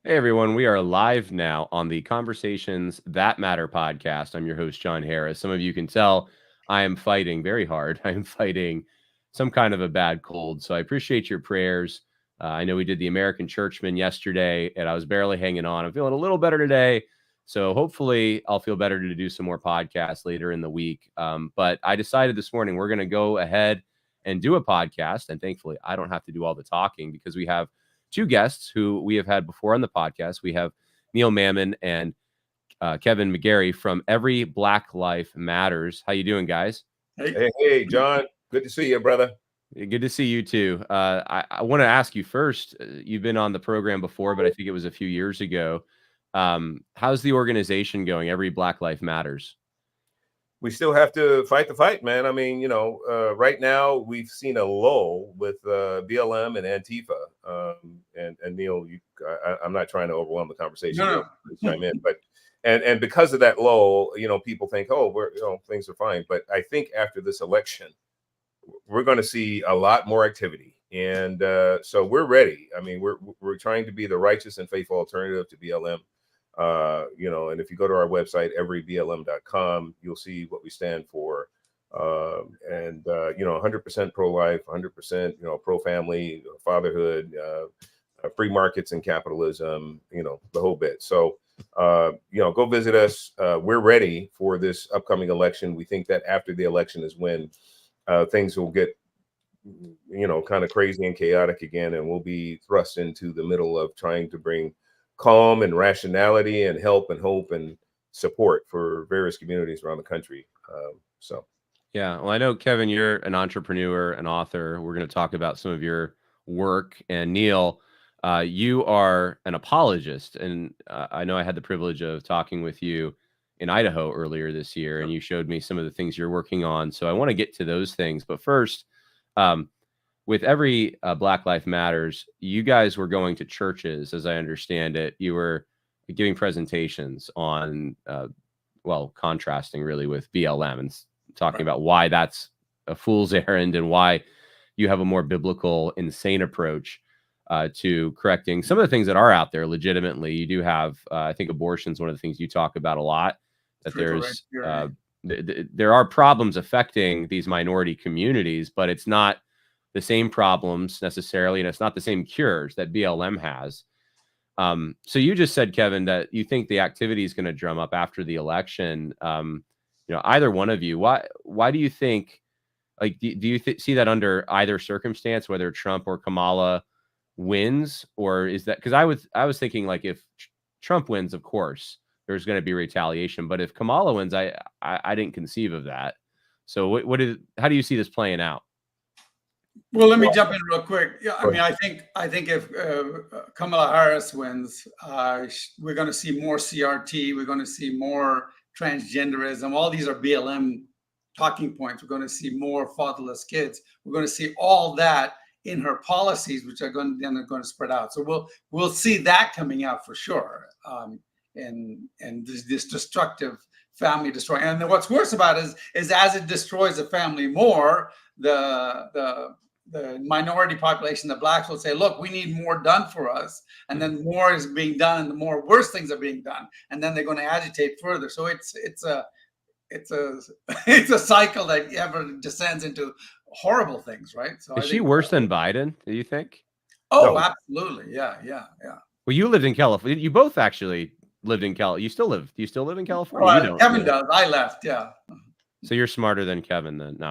Hey everyone, we are live now on the Conversations That Matter podcast. I'm your host, John Harris. Some of you can tell I am fighting very hard. I am fighting some kind of a bad cold. So I appreciate your prayers. I know we did the American Churchman yesterday and I was barely hanging on. I'm feeling a little better today. So hopefully I'll feel better to do some more podcasts later in the week. But I decided this morning we're going to go ahead and do a podcast. And thankfully, I don't have to do all the talking because we have two guests who we have had before on the podcast. We have Neil Mammon and Kevin McGary from Every Black Life Matters. How you doing, guys? Hey, John. Good to see you, brother. Good to see you too. I want to ask you first. You've been on the program before, but I think it was a few years ago. How's the organization going? Every Black Life Matters. We still have to fight the fight, man. I mean, right now we've seen a lull with BLM and Antifa. And Neil, I'm not trying to overwhelm the conversation. No. Chime in, but and because of that lull, people think, oh, things are fine. But I think after this election, we're going to see a lot more activity, and so we're ready. I mean, we're trying to be the righteous and faithful alternative to BLM. And if you go to our website, everyblm.com, you'll see what we stand for. 100% pro-life, 100%, pro-family, fatherhood, free markets and capitalism, the whole bit. So, go visit us. We're ready for this upcoming election. We think that after the election is when things will get, kind of crazy and chaotic again, and we'll be thrust into the middle of trying to bring calm and rationality and help and hope and support for various communities around the country. Yeah, well, I know, Kevin, you're an entrepreneur, an author. We're going to talk about some of your work. And Neil, you are an apologist. And I know I had the privilege of talking with you in Idaho earlier this year, and you showed me some of the things you're working on. So I want to get to those things. But first, with Every Black Life Matters, you guys were going to churches, as I understand it. You were giving presentations on, contrasting really with BLM and talking about why that's a fool's errand and why you have a more biblical, insane approach to correcting some of the things that are out there legitimately. You do have, I think abortion is one of the things you talk about a lot, that there are problems affecting these minority communities, but it's not the same problems necessarily, and it's not the same cures that BLM has. So you just said, Kevin, that you think the activity is going to drum up after the election. Either one of you, why do you think, like, do you see that under either circumstance, whether Trump or Kamala wins, or is that, because I was thinking, like, if Trump wins, of course there's going to be retaliation, but if Kamala wins, I didn't conceive of that. So how do you see this playing out? Well, let me jump in real quick. Yeah, I mean, I think if Kamala Harris wins, we're going to see more CRT. We're going to see more transgenderism. All these are BLM talking points. We're going to see more fatherless kids. We're going to see all that in her policies, which are going to spread out. So we'll see that coming out for sure. And this destructive family destroying. And then what's worse about it is as it destroys the family more, the minority population, the blacks, will say, look, we need more done for us. And then more is being done and the more worse things are being done. And then they're going to agitate further. So it's a cycle that ever descends into horrible things, right? So is she worse than Biden, do you think? Oh, no. Absolutely. Yeah. Well, you lived in California. You both actually lived in California. Do you still live in California? Well, you don't. Kevin does. I left. Yeah. So you're smarter than Kevin then. No.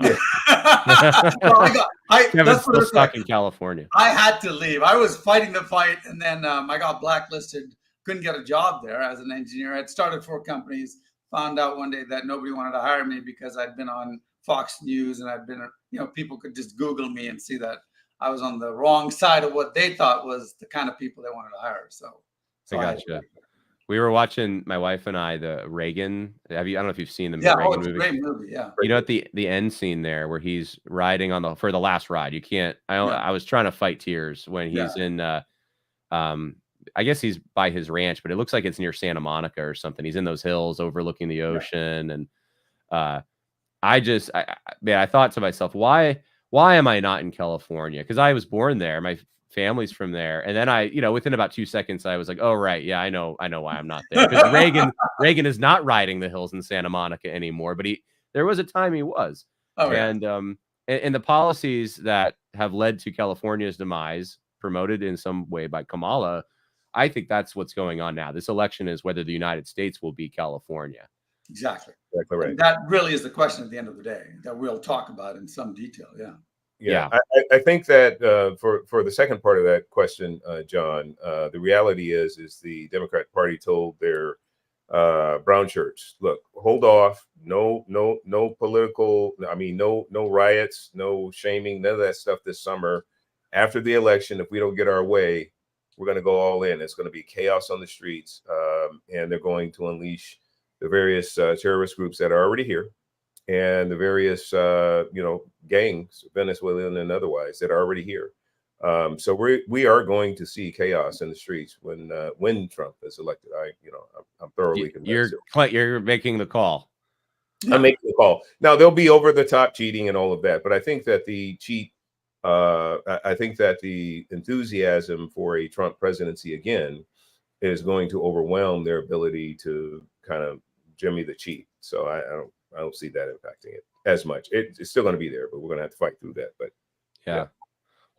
Kevin's still stuck in California. I had to leave. I was fighting the fight, and then I got blacklisted. Couldn't get a job there as an engineer. I'd started 4 companies. Found out one day that nobody wanted to hire me because I'd been on Fox News, and I'd been, people could just Google me and see that I was on the wrong side of what they thought was the kind of people they wanted to hire. So I gotcha. We were watching, my wife and I, the Reagan. I don't know if you've seen the Reagan movie. Great movie. Yeah. At the end scene there where he's riding for the last ride. You can't. I was trying to fight tears when he's in. I guess he's by his ranch, but it looks like it's near Santa Monica or something. He's in those hills overlooking the ocean, and I thought to myself, why am I not in California? Because I was born there. My families from there. And then I, within about 2 seconds, I was like, oh, right. Yeah, I know why I'm not there. Because Reagan is not riding the hills in Santa Monica anymore, but there was a time he was. Oh, yeah. And the policies that have led to California's demise, promoted in some way by Kamala, I think that's what's going on now. This election is whether the United States will be California. Exactly. Exactly right. And that really is the question at the end of the day that we'll talk about in some detail. Yeah. Yeah. I think that for the second part of that question, John, the reality is the Democrat Party told their brown shirts, look, hold off, no political, no riots, no shaming, none of that stuff this summer. After the election, if we don't get our way, we're going to go all in. It's going to be chaos on the streets, and they're going to unleash the various terrorist groups that are already here, and the various gangs, Venezuelan and otherwise, that are already here. So we are going to see chaos in the streets when Trump is elected. I'm thoroughly convinced. You're making the call. I'm making the call. Now there'll be over the top cheating and all of that, but I think that I think that the enthusiasm for a Trump presidency again is going to overwhelm their ability to kind of jimmy the cheat. So I don't see that impacting it as much. It's still going to be there, but we're going to have to fight through that. But yeah.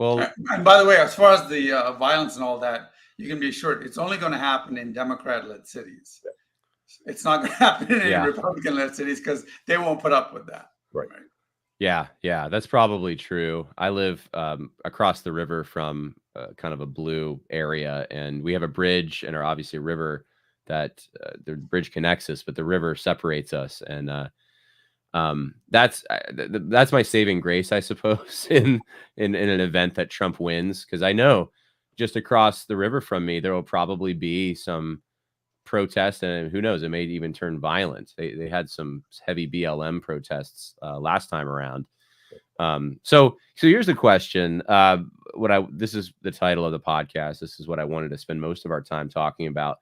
Well, and by the way, as far as the violence and all that, you can be assured it's only going to happen in Democrat-led cities. Yeah. It's not going to happen in any Republican-led cities because they won't put up with that. Right. Yeah, that's probably true. I live across the river from kind of a blue area, and we have a bridge and are obviously a river that the bridge connects us, but the river separates us, and that's my saving grace, I suppose, in an event that Trump wins, because I know just across the river from me there will probably be some protest, and who knows, it may even turn violent. They had some heavy BLM protests last time around. So here's the question. This is the title of the podcast. This is what I wanted to spend most of our time talking about.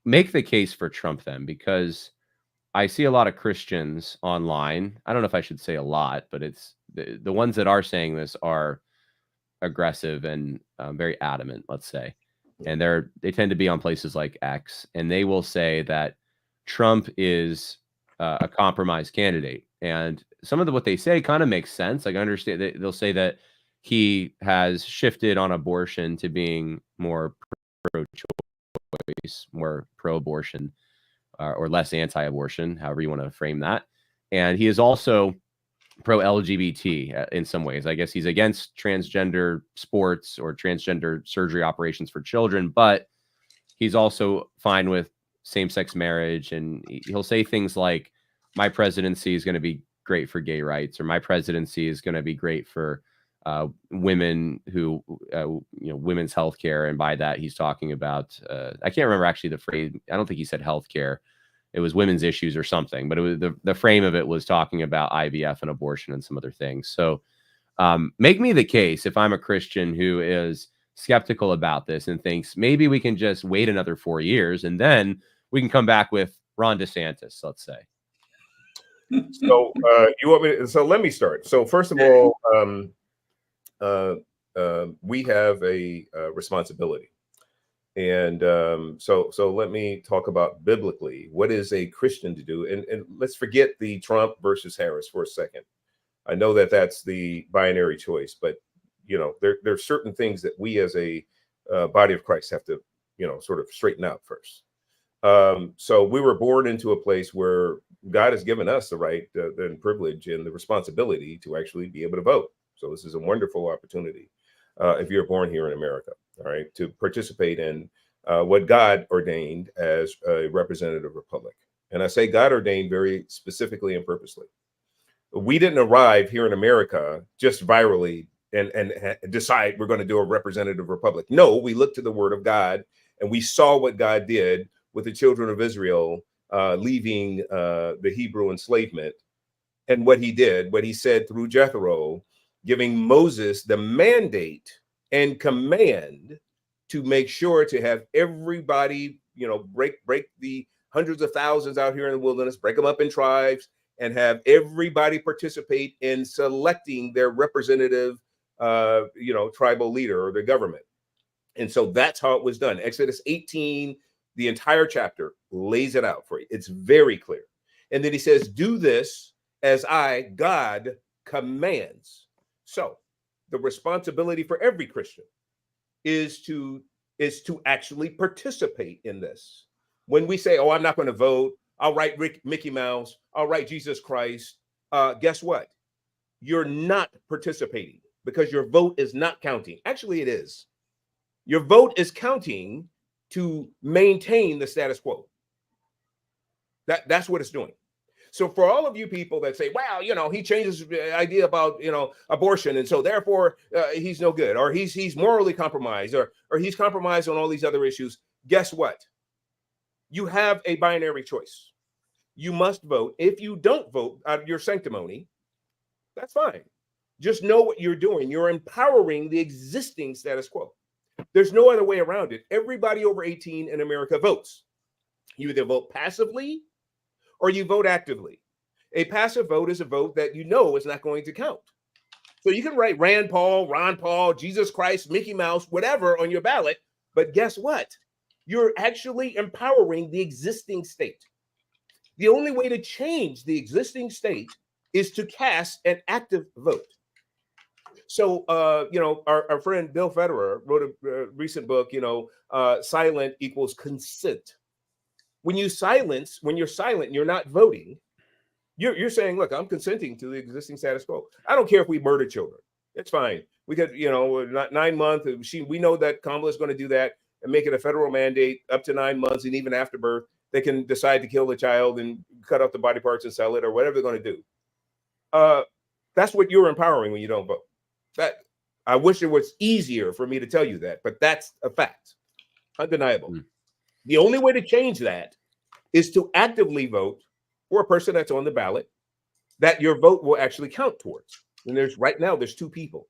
Make the case for Trump then, because I see a lot of Christians online. I don't know if I should say a lot, but it's the ones that are saying this are aggressive and very adamant, let's say. And they tend to be on places like X, and they will say that Trump is a compromise candidate. And some of what they say kind of makes sense. Like, I understand they'll say that he has shifted on abortion to being more pro-choice, more pro-abortion, or less anti-abortion, however you want to frame that. And he is also pro-LGBT in some ways. I guess he's against transgender sports or transgender surgery operations for children, but he's also fine with same-sex marriage. And he'll say things like, my presidency is going to be great for gay rights, or my presidency is going to be great for women who, women's health care. And by that, he's talking about, I can't remember actually the phrase. I don't think he said health care. It was women's issues or something, but it was the frame of it was talking about IVF and abortion and some other things. So make me the case if I'm a Christian who is skeptical about this and thinks maybe we can just wait another 4 years and then we can come back with Ron DeSantis, let's say. So you want me to, so let me start. So first of all, we have a responsibility. And so let me talk about biblically, what is a Christian to do? And let's forget the Trump versus Harris for a second. I know that that's the binary choice, but there are certain things that we as a body of Christ have to sort of straighten out first. So we were born into a place where God has given us the right, the privilege, and the responsibility to actually be able to vote. So this is a wonderful opportunity if you're born here in America. All right, to participate in what God ordained as a representative republic. And I say God ordained very specifically and purposely. We didn't arrive here in America just virally and decide we're going to do a representative republic. No, we looked to the word of God and we saw what God did with the children of Israel leaving the Hebrew enslavement, and what he said through Jethro, giving Moses the mandate and command to make sure to have everybody, break the hundreds of thousands out here in the wilderness, break them up in tribes, and have everybody participate in selecting their representative tribal leader or the government. And so that's how it was done. Exodus 18, the entire chapter lays it out for you. It's very clear. And then he says, do this as I, God, commands. So the responsibility for every Christian is to actually participate in this. When we say, oh, I'm not going to vote, I'll write Mickey Mouse, I'll write Jesus Christ, guess what? You're not participating because your vote is not counting. Actually, it is. Your vote is counting to maintain the status quo. That's what it's doing. So for all of you people that say, well, he changes the idea about, abortion, and so therefore he's no good, or he's morally compromised, or he's compromised on all these other issues, guess what? You have a binary choice. You must vote. If you don't vote out of your sanctimony, that's fine. Just know what you're doing. You're empowering the existing status quo. There's no other way around it. Everybody over 18 in America votes. You either vote passively or you vote actively. A passive vote is a vote that is not going to count. So you can write Rand Paul, Ron Paul, Jesus Christ, Mickey Mouse, whatever on your ballot, but guess what? You're actually empowering the existing state. The only way to change the existing state is to cast an active vote. So, our friend Bill Federer wrote a recent book, silent equals consent. When you're silent, you're not voting. You're saying, look, I'm consenting to the existing status quo. I don't care if we murder children. It's fine. We could, 9 months. We know that Kamala is going to do that and make it a federal mandate up to 9 months. And even after birth, they can decide to kill the child and cut off the body parts and sell it or whatever they're going to do. That's what you're empowering when you don't vote. That I wish it was easier for me to tell you that, but that's a fact, undeniable. The only way to change that is to actively vote for a person that's on the ballot that your vote will actually count towards. And right now there's 2 people.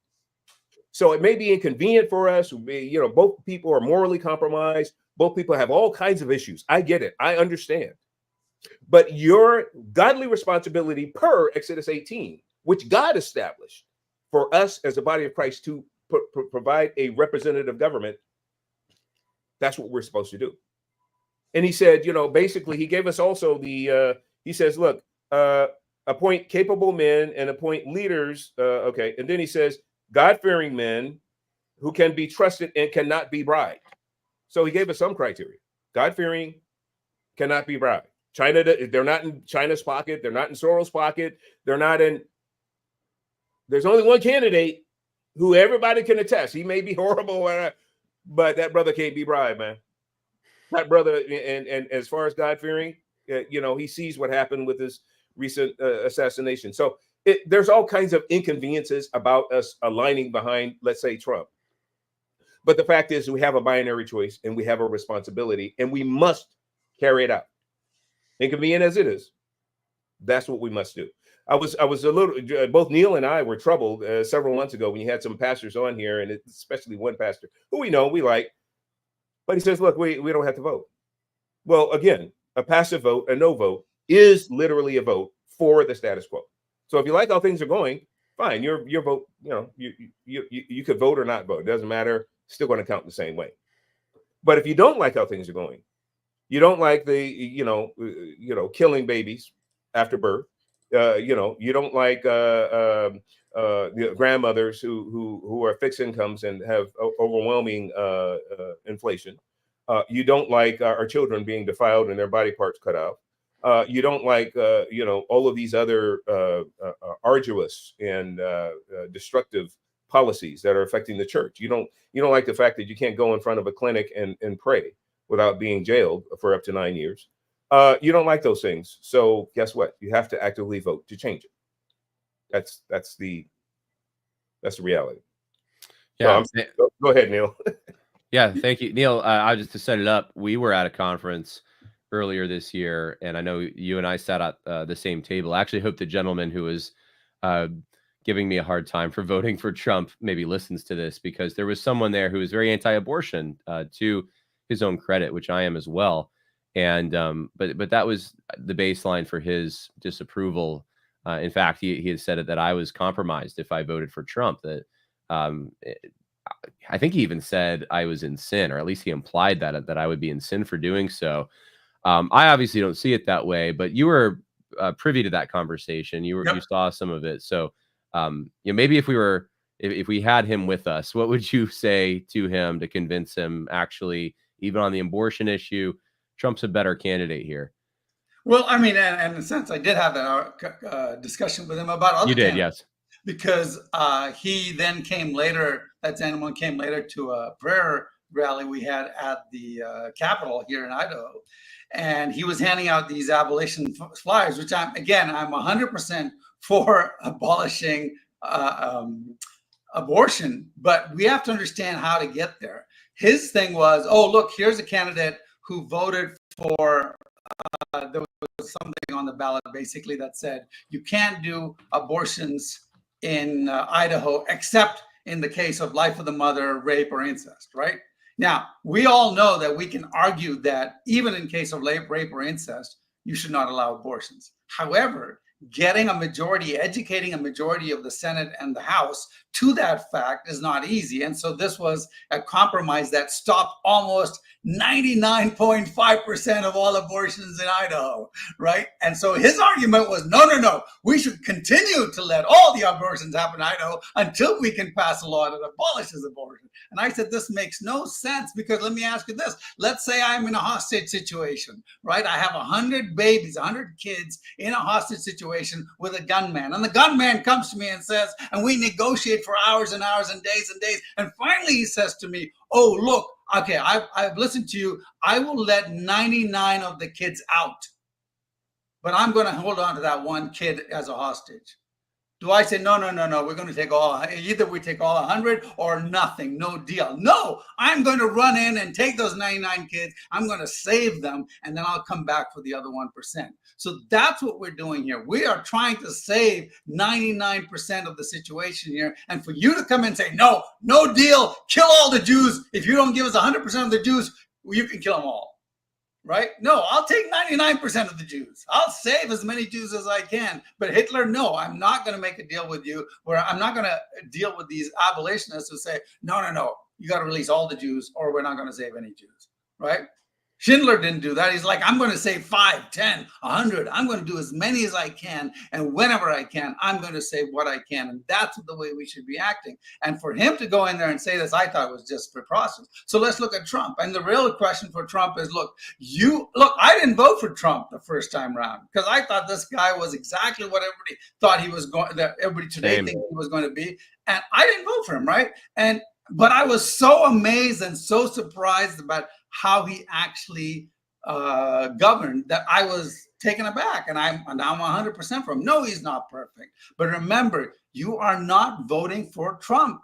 So it may be inconvenient for us. Both people are morally compromised. Both people have all kinds of issues. I get it. I understand. But your godly responsibility per Exodus 18, which God established for us as a body of Christ to provide a representative government, that's what we're supposed to do. And he said, basically, he gave us also he says, look, appoint capable men and appoint leaders. Okay. And then he says, God-fearing men who can be trusted and cannot be bribed. So he gave us some criteria. God-fearing, cannot be bribed. They're not in China's pocket. They're not in Soros' pocket. There's only one candidate who everybody can attest. He may be horrible, but that brother can't be bribed, man. That brother, and as far as God-fearing, he sees what happened with his recent assassination. So there's all kinds of inconveniences about us aligning behind, let's say, Trump. But the fact is we have a binary choice and we have a responsibility and we must carry it out. Inconvenient as it is, that's what we must do. I was a little, both Neil and I were troubled several months ago when you had some pastors on here, and especially one pastor who we like, but he says, look, we don't have to vote. Well, again, a passive vote, a no vote is literally a vote for the status quo. So if you like how things are going, fine, your vote, you could vote or not vote. It doesn't matter. Still going to count the same way. But if you don't like how things are going, you don't like the, killing babies after birth. You don't like grandmothers who are fixed incomes and have overwhelming inflation. You don't like our children being defiled and their body parts cut off. You don't like all of these other arduous and destructive policies that are affecting the church. You don't like the fact that you can't go in front of a clinic and pray without being jailed for up to 9 years. You don't like those things. So guess what? You have to actively vote to change it. That's the reality. Yeah. So go ahead, Neil. Yeah. Thank you, Neil. I just to set it up, we were at a conference earlier this year, and I know you and I sat at the same table. I actually hope the gentleman who was giving me a hard time for voting for Trump maybe listens to this, because there was someone there who was very anti-abortion, to his own credit, which I am as well. And but that was the baseline for his disapproval. In fact, he had said it that I was compromised if I voted for Trump, that eh, I think he even said I was in sin, or at least he implied that I would be in sin for doing so. I obviously don't see it that way, but you were privy to that conversation. You Yep. saw some of it. So, maybe if we had him with us, what would you say to him to convince him, actually, even on the abortion issue, Trump's a better candidate here? Well, I mean, and in a sense, I did have that discussion with him about You other did, candidates, yes. because he then came later. That gentleman came later to a prayer rally we had at the Capitol here in Idaho, and he was handing out these abolition flyers, which I'm 100% for abolishing abortion, but we have to understand how to get there. His thing was, oh, look, here's a candidate who voted for. There was something on the ballot basically that said you can't do abortions in Idaho except in the case of life of the mother, rape, or incest, right? Now, we all know that we can argue that even in case of rape or incest, you should not allow abortions. However, getting a majority, educating a majority of the Senate and the House to that fact is not easy. And so this was a compromise that stopped almost 99.5% of all abortions in Idaho, right? And so his argument was, no, we should continue to let all the abortions happen in Idaho until we can pass a law that abolishes abortion. And I said, this makes no sense, because let me ask you this. Let's say I'm in a hostage situation, right? I have 100 babies, 100 kids in a hostage situation with a gunman. And the gunman comes to me and says, and we negotiate for hours and hours and days. And finally he says to me, oh, look, okay, I've listened to you. I will let 99 of the kids out, but I'm going to hold on to that one kid as a hostage. Do I say, no, we're going to take either we take all 100 or nothing, no deal. No, I'm going to run in and take those 99 kids. I'm going to save them, and then I'll come back for the other 1%. So that's what we're doing here. We are trying to save 99% of the situation here. And for you to come and say, no deal, kill all the Jews. If you don't give us 100% of the Jews, you can kill them all. Right? No, I'll take 99% of the Jews. I'll save as many Jews as I can. But Hitler, no, I'm not going to make a deal with you where I'm not going to deal with these abolitionists who say, no, you got to release all the Jews or we're not going to save any Jews. Right? Schindler didn't do that. He's like, I'm going to save 5, 10, 100. I'm going to do as many as I can. And whenever I can, I'm going to save what I can. And that's the way we should be acting. And for him to go in there and say this, I thought was just preposterous. So let's look at Trump. And the real question for Trump is, I didn't vote for Trump the first time around because I thought this guy was exactly what everybody thought he was going, that everybody today thinks he was going to be. And I didn't vote for him, right? But I was so amazed and so surprised about how he actually governed that I was taken aback, and I'm 100% for him. No, he's not perfect. But remember, you are not voting for Trump.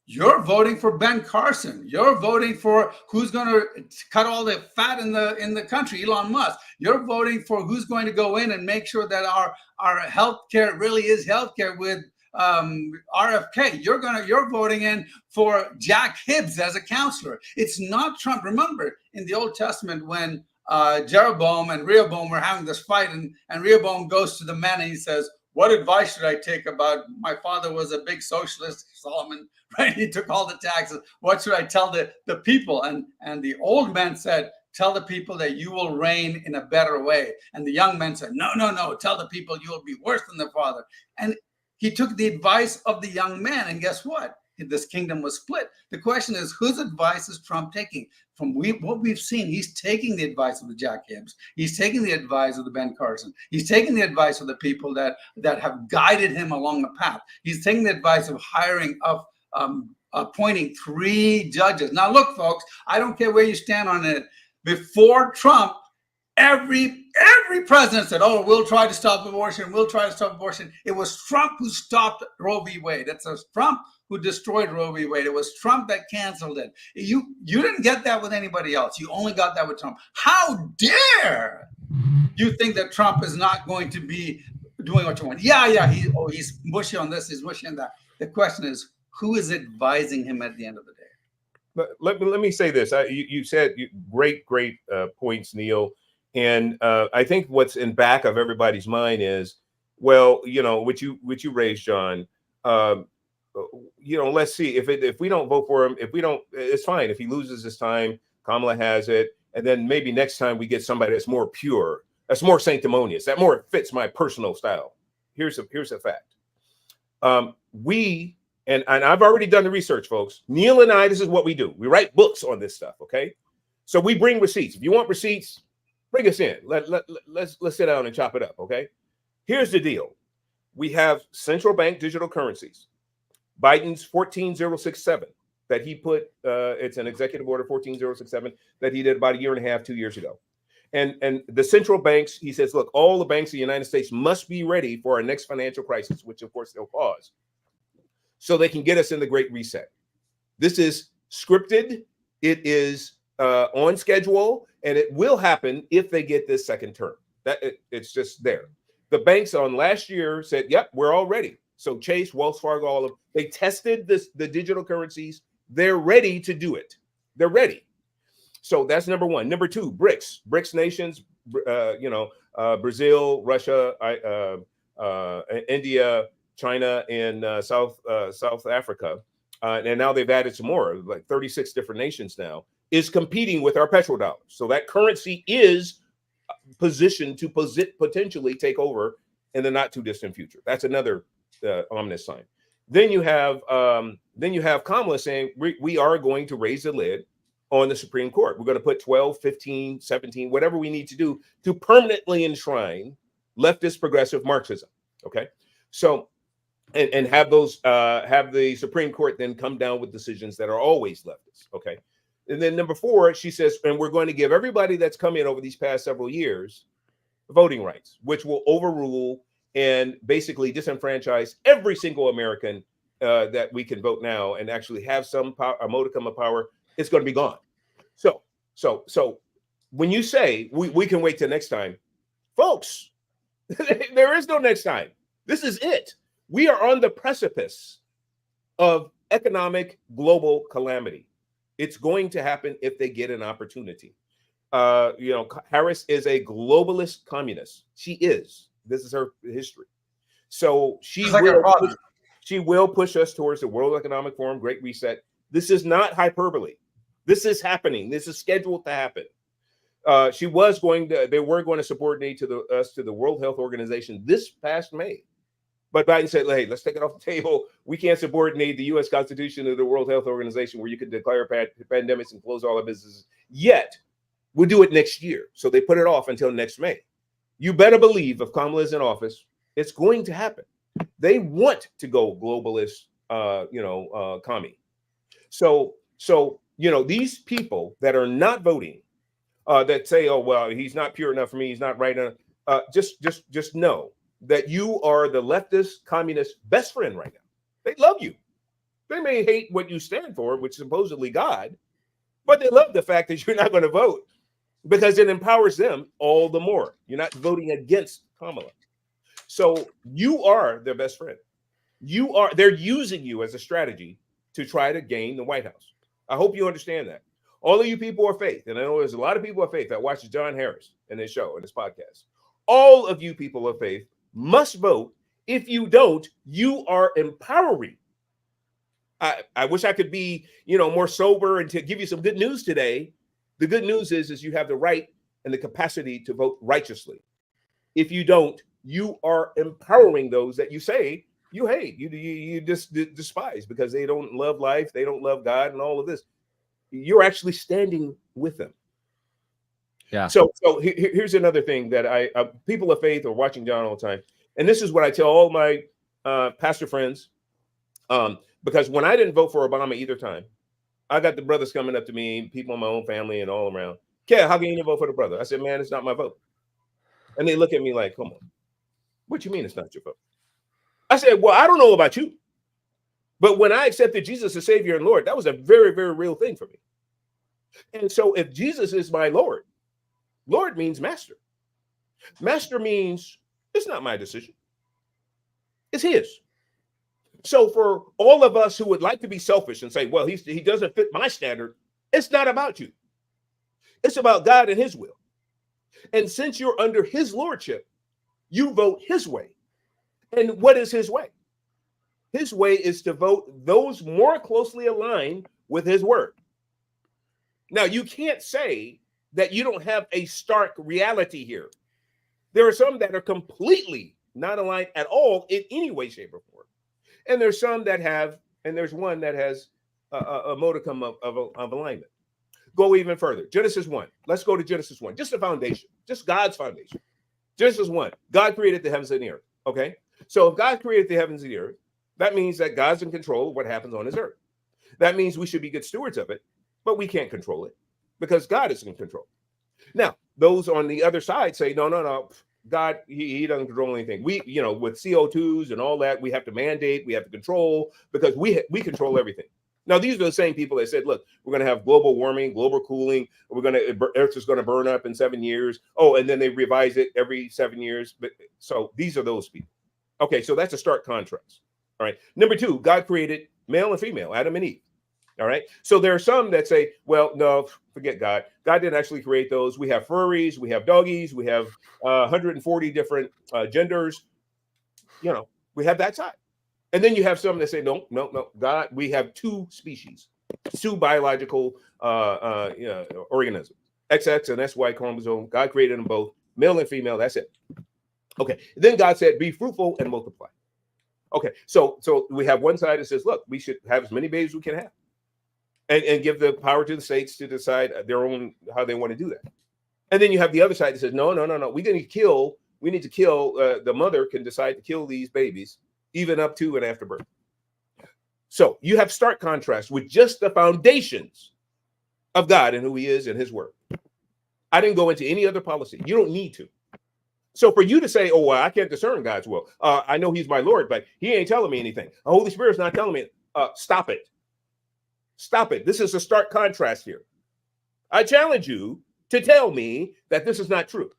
You're voting for Ben Carson. You're voting for who's going to cut all the fat in the country, Elon Musk. You're voting for who's going to go in and make sure that our healthcare really is healthcare with RFK. You're voting in for Jack Hibbs as a counselor. It's not Trump. Remember, in the Old Testament, when Jeroboam and Rehoboam were having this fight, and Rehoboam goes to the men and he says, what advice should I take about, my father was a big socialist, Solomon, right? He took all the taxes. What should I tell the people? And the old men said, tell the people that you will reign in a better way. And the young men said, no, tell the people you will be worse than their father. And he took the advice of the young man, and guess what? This kingdom was split. The question is, whose advice is Trump taking? From what we've seen, he's taking the advice of the Jack Hibbs. He's taking the advice of the Ben Carson. He's taking the advice of the people that have guided him along the path. He's taking the advice of appointing 3 judges. Now, look, folks, I don't care where you stand on it. Before Trump, every president said, oh, we'll try to stop abortion. We'll try to stop abortion. It was Trump who stopped Roe v. Wade. It's Trump who destroyed Roe v. Wade. It was Trump that canceled it. You didn't get that with anybody else. You only got that with Trump. How dare you think that Trump is not going to be doing what you want? Yeah. He's mushy on this. He's mushy on that. The question is, who is advising him at the end of the day? But let me say this. You said great points, Neil. And I think what's in back of everybody's mind is, well, what you raised, John, let's see if we don't vote for him, if we don't, it's fine. If he loses this time, Kamala has it. And then maybe next time we get somebody that's more pure, that's more sanctimonious, that more fits my personal style. Here's a fact. And I've already done the research, folks. Neil and I, this is what we do. We write books on this stuff, okay? So we bring receipts. If you want receipts, bring us in. Let's sit down and chop it up, okay? Here's the deal. We have central bank digital currencies. Biden's 14067 that he put, it's an executive order 14067 that he did about a year and a half, 2 years ago. And the central banks, he says, look, all the banks in the United States must be ready for our next financial crisis, which of course they'll pause, so they can get us in the Great Reset. This is scripted. It is on schedule, and it will happen if they get this second term. It's just there. The banks on last year said, yep, we're all ready. So Chase, Wells Fargo, all of them, they tested the digital currencies. They're ready to do it. They're ready. So that's number one. Number two, BRICS nations, Brazil, Russia, India, China, and South Africa. And now they've added some more, like 36 different nations now, is competing with our petrodollars. So that currency is positioned to potentially take over in the not too distant future. That's another ominous sign. Then you have Kamala saying we are going to raise the lid on the Supreme Court. We're going to put 12, 15, 17, whatever we need to do to permanently enshrine leftist progressive Marxism. Okay, so and have the Supreme Court then come down with decisions that are always leftist. Okay, and then number four, she says, and we're going to give everybody that's come in over these past several years voting rights, which will overrule and basically disenfranchise every single American that we can vote now and actually have some power, a modicum of power. It's going to be gone. So when you say we can wait till next time, folks, there is no next time. This is it. We are on the precipice of economic global calamity. It's going to happen if they get an opportunity. Harris is a globalist communist. She is. This is her history. So she will push us towards the World Economic Forum, Great Reset. This is not hyperbole. This is happening. This is scheduled to happen. They were going to subordinate us to the World Health Organization this past May. But Biden said, hey, let's take it off the table. We can't subordinate the U.S. Constitution to the World Health Organization where you can declare pandemics and close all our businesses. Yet, we'll do it next year. So they put it off until next May. You better believe if Kamala is in office, it's going to happen. They want to go globalist, commie. So these people that are not voting, that say, oh, well, he's not pure enough for me, he's not right enough, just know that you are the leftist communist best friend right now. They love you. They may hate what you stand for, which is supposedly God, but they love the fact that you're not going to vote because it empowers them all the more. You're not voting against Kamala. So you are their best friend. They're using you as a strategy to try to gain the White House. I hope you understand that. All of you people of faith, and I know there's a lot of people of faith that watch John Harris and his show and his podcast. All of you people of faith must vote. If you don't, you are empowering. I wish I could be, more sober and to give you some good news today. The good news is you have the right and the capacity to vote righteously. If you don't, you are empowering those that you say you hate, you just despise because they don't love life, they don't love God, and all of this. You're actually standing with them. Yeah. So here's another thing that people of faith are watching John all the time, and this is what I tell all my pastor friends, because when I didn't vote for Obama either time, I got the brothers coming up to me, people in my own family and all around. Kev, how can you vote for the brother? I said, man, it's not my vote. And they look at me like, come on, what you mean it's not your vote? I said, well, I don't know about you, but when I accepted Jesus as Savior and Lord, that was a very, very real thing for me. And so if Jesus is my Lord, Lord means master. Master means it's not my decision. It's his. So for all of us who would like to be selfish and say, well, he doesn't fit my standard, it's not about you. It's about God and his will. And since you're under his lordship, you vote his way. And what is his way? His way is to vote those more closely aligned with his word. Now, you can't say that you don't have a stark reality here. There are some that are completely not aligned at all in any way, shape, or form. And there's some that have, and there's one that has a modicum of alignment. Go even further. Genesis 1. Let's go to Genesis 1. Just the foundation, just God's foundation. Genesis 1. God created the heavens and the earth. Okay. So if God created the heavens and the earth, that means that God's in control of what happens on his earth. That means we should be good stewards of it, but we can't control it because God is in control. Now, those on the other side say, no. God, he doesn't control anything. We, with CO2s and all that, we have to mandate, we have to control because we control everything. Now, these are the same people that said, look, we're going to have global warming, global cooling. Earth is going to burn up in 7 years. Oh, and then they revise it every 7 years. But so these are those people. Okay, so that's a stark contrast. All right. Number 2, God created male and female, Adam and Eve. All right. So there are some that say, well, no, forget God. God didn't actually create those. We have furries, we have doggies, we have 140 different genders. We have that side. And then you have some that say, no, God, we have 2 species, 2 biological organisms, XX and SY chromosome. God created them both, male and female. That's it. Okay. Then God said, be fruitful and multiply. Okay. So we have one side that says, look, we should have as many babies as we can have. And give the power to the states to decide their own how they want to do that. And then you have the other side that says, no. We need to kill. The mother can decide to kill these babies, even up to and after birth. So you have stark contrast with just the foundations of God and who he is and his word. I didn't go into any other policy. You don't need to. So for you to say, oh, well, I can't discern God's will. I know he's my Lord, but he ain't telling me anything. The Holy Spirit's not telling me. Stop it. Stop it. This is a stark contrast here. I challenge you to tell me that this is not true.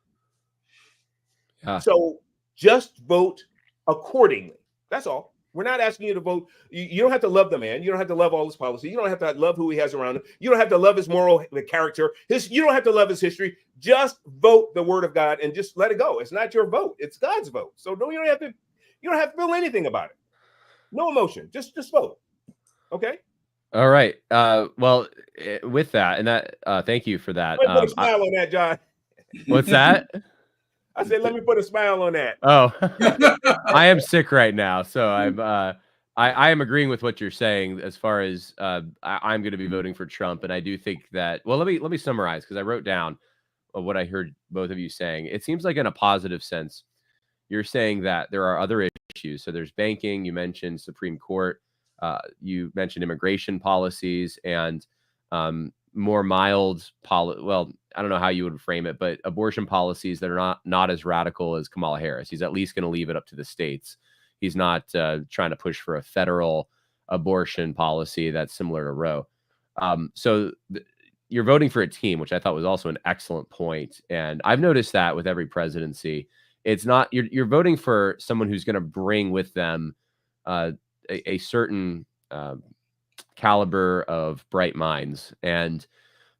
Yeah. So just vote accordingly. That's all. We're not asking you to vote. You don't have to love the man. You don't have to love all his policy. You don't have to love who he has around him. You don't have to love his moral character. You don't have to love his history. Just vote the word of God and just let it go. It's not your vote. It's God's vote. So you don't have to feel anything about it. No emotion. Just vote. Okay. All right. Well, with that and that, thank you for that. Put a smile on that, John. What's that? I said, let me put a smile on that. Oh, I am sick right now, so I am agreeing with what you're saying as far as I'm going to be voting for Trump, and I do think that. Well, let me summarize because I wrote down what I heard both of you saying. It seems like in a positive sense, you're saying that there are other issues. So there's banking. You mentioned Supreme Court. You mentioned immigration policies and more mild well, I don't know how you would frame it, but abortion policies that are not as radical as Kamala Harris. He's at least going to leave it up to the states. He's not trying to push for a federal abortion policy that's similar to Roe. So you're voting for a team, which I thought was also an excellent point. And I've noticed that with every presidency, it's not you're voting for someone who's going to bring with them a certain caliber of bright minds, and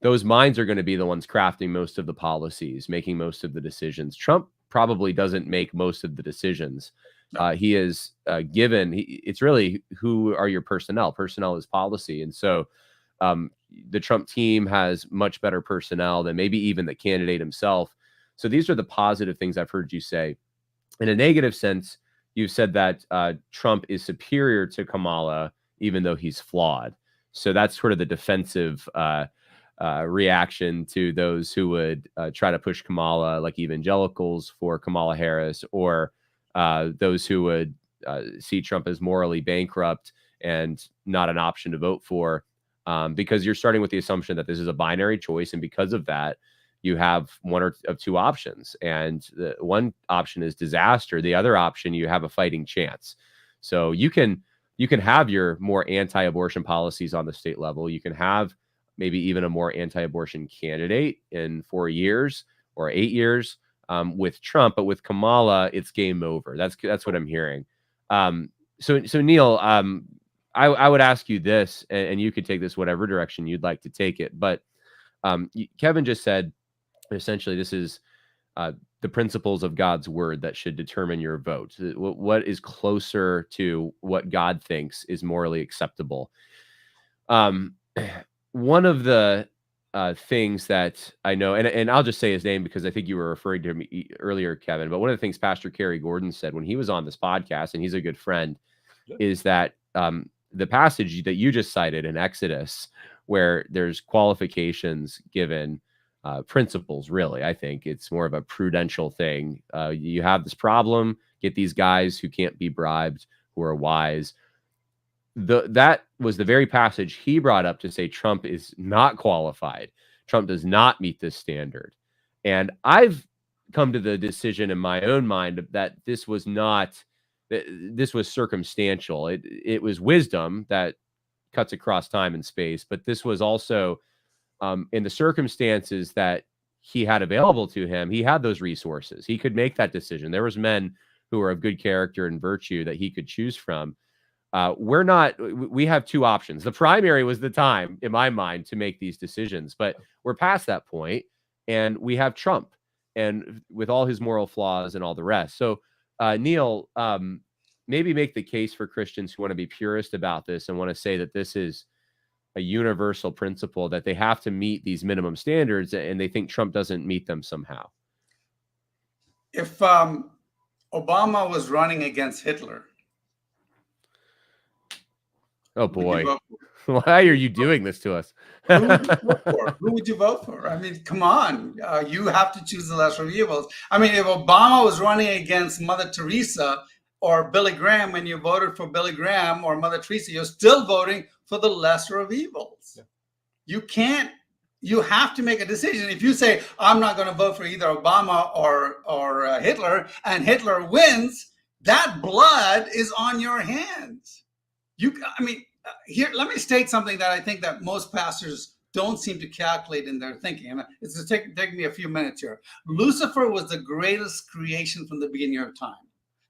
those minds are going to be the ones crafting most of the policies, making most of the decisions. Trump probably doesn't make most of the decisions. He is given. It's really who are your personnel. Personnel is policy, and so the Trump team has much better personnel than maybe even the candidate himself. So these are the positive things I've heard you say. In a negative sense, you've said that Trump is superior to Kamala, even though he's flawed. So that's sort of the defensive reaction to those who would try to push Kamala, like evangelicals for Kamala Harris, or those who would see Trump as morally bankrupt and not an option to vote for, because you're starting with the assumption that this is a binary choice. And because of that, you have one of 2 options. And the one option is disaster. The other option, you have a fighting chance. So you can have your more anti-abortion policies on the state level. You can have maybe even a more anti-abortion candidate in 4 years or 8 years with Trump, but with Kamala, it's game over. That's what I'm hearing. So Neil, I would ask you this, and you could take this whatever direction you'd like to take it. But Kevin just said, essentially, this is the the principles of God's word that should determine your vote? What is closer to what God thinks is morally acceptable? One of the things that I know, and I'll just say his name because I think you were referring to me earlier, Kevin, but one of the things Pastor Kerry Gordon said when he was on this podcast, and he's a good friend, is that the passage that you just cited in Exodus, where there's qualifications given, principles, really, I think it's more of a prudential thing. You have this problem, get these guys who can't be bribed, who are wise. That was the very passage he brought up to say Trump is not qualified. Trump does not meet this standard. And I've come to the decision in my own mind that this was not, this was circumstantial. It was wisdom that cuts across time and space, but this was also in the circumstances that he had available to him. He had those resources. He could make that decision. There was men who were of good character and virtue that he could choose from. We have two options. The primary was the time, in my mind, to make these decisions, but we're past that point, and we have Trump, and with all his moral flaws and all the rest. So, Neil, maybe make the case for Christians who want to be purist about this and want to say that this is a universal principle, that they have to meet these minimum standards, and they think Trump doesn't meet them somehow. If Obama was running against Hitler, oh boy, why are you doing this to us? Who would you vote for? Who would you vote for? I mean, come on, you have to choose the lesser of evils. I mean, if Obama was running against Mother Teresa or Billy Graham, and you voted for Billy Graham or Mother Teresa, you're still voting for the lesser of evils. Yeah. You can't. You have to make a decision. If you say, I'm not going to vote for either Obama or Hitler, and Hitler wins, that blood is on your hands. Here, let me state something that I think that most pastors don't seem to calculate in their thinking. And it's going to take me a few minutes here. Lucifer was the greatest creation from the beginning of time.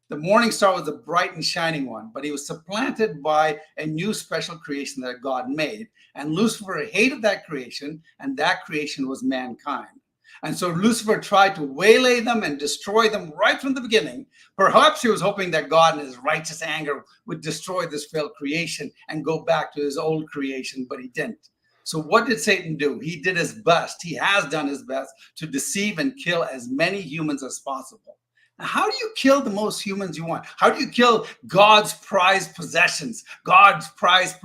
The morning star was a bright and shining one, but he was supplanted by a new special creation that God made. And Lucifer hated that creation, and that creation was mankind. And so Lucifer tried to waylay them and destroy them right from the beginning. Perhaps he was hoping that God in his righteous anger would destroy this failed creation and go back to his old creation, but he didn't. So what did Satan do? He did his best. He has done his best to deceive and kill as many humans as possible. Now, how do you kill the most humans you want? How do you kill God's prized possessions, God's prized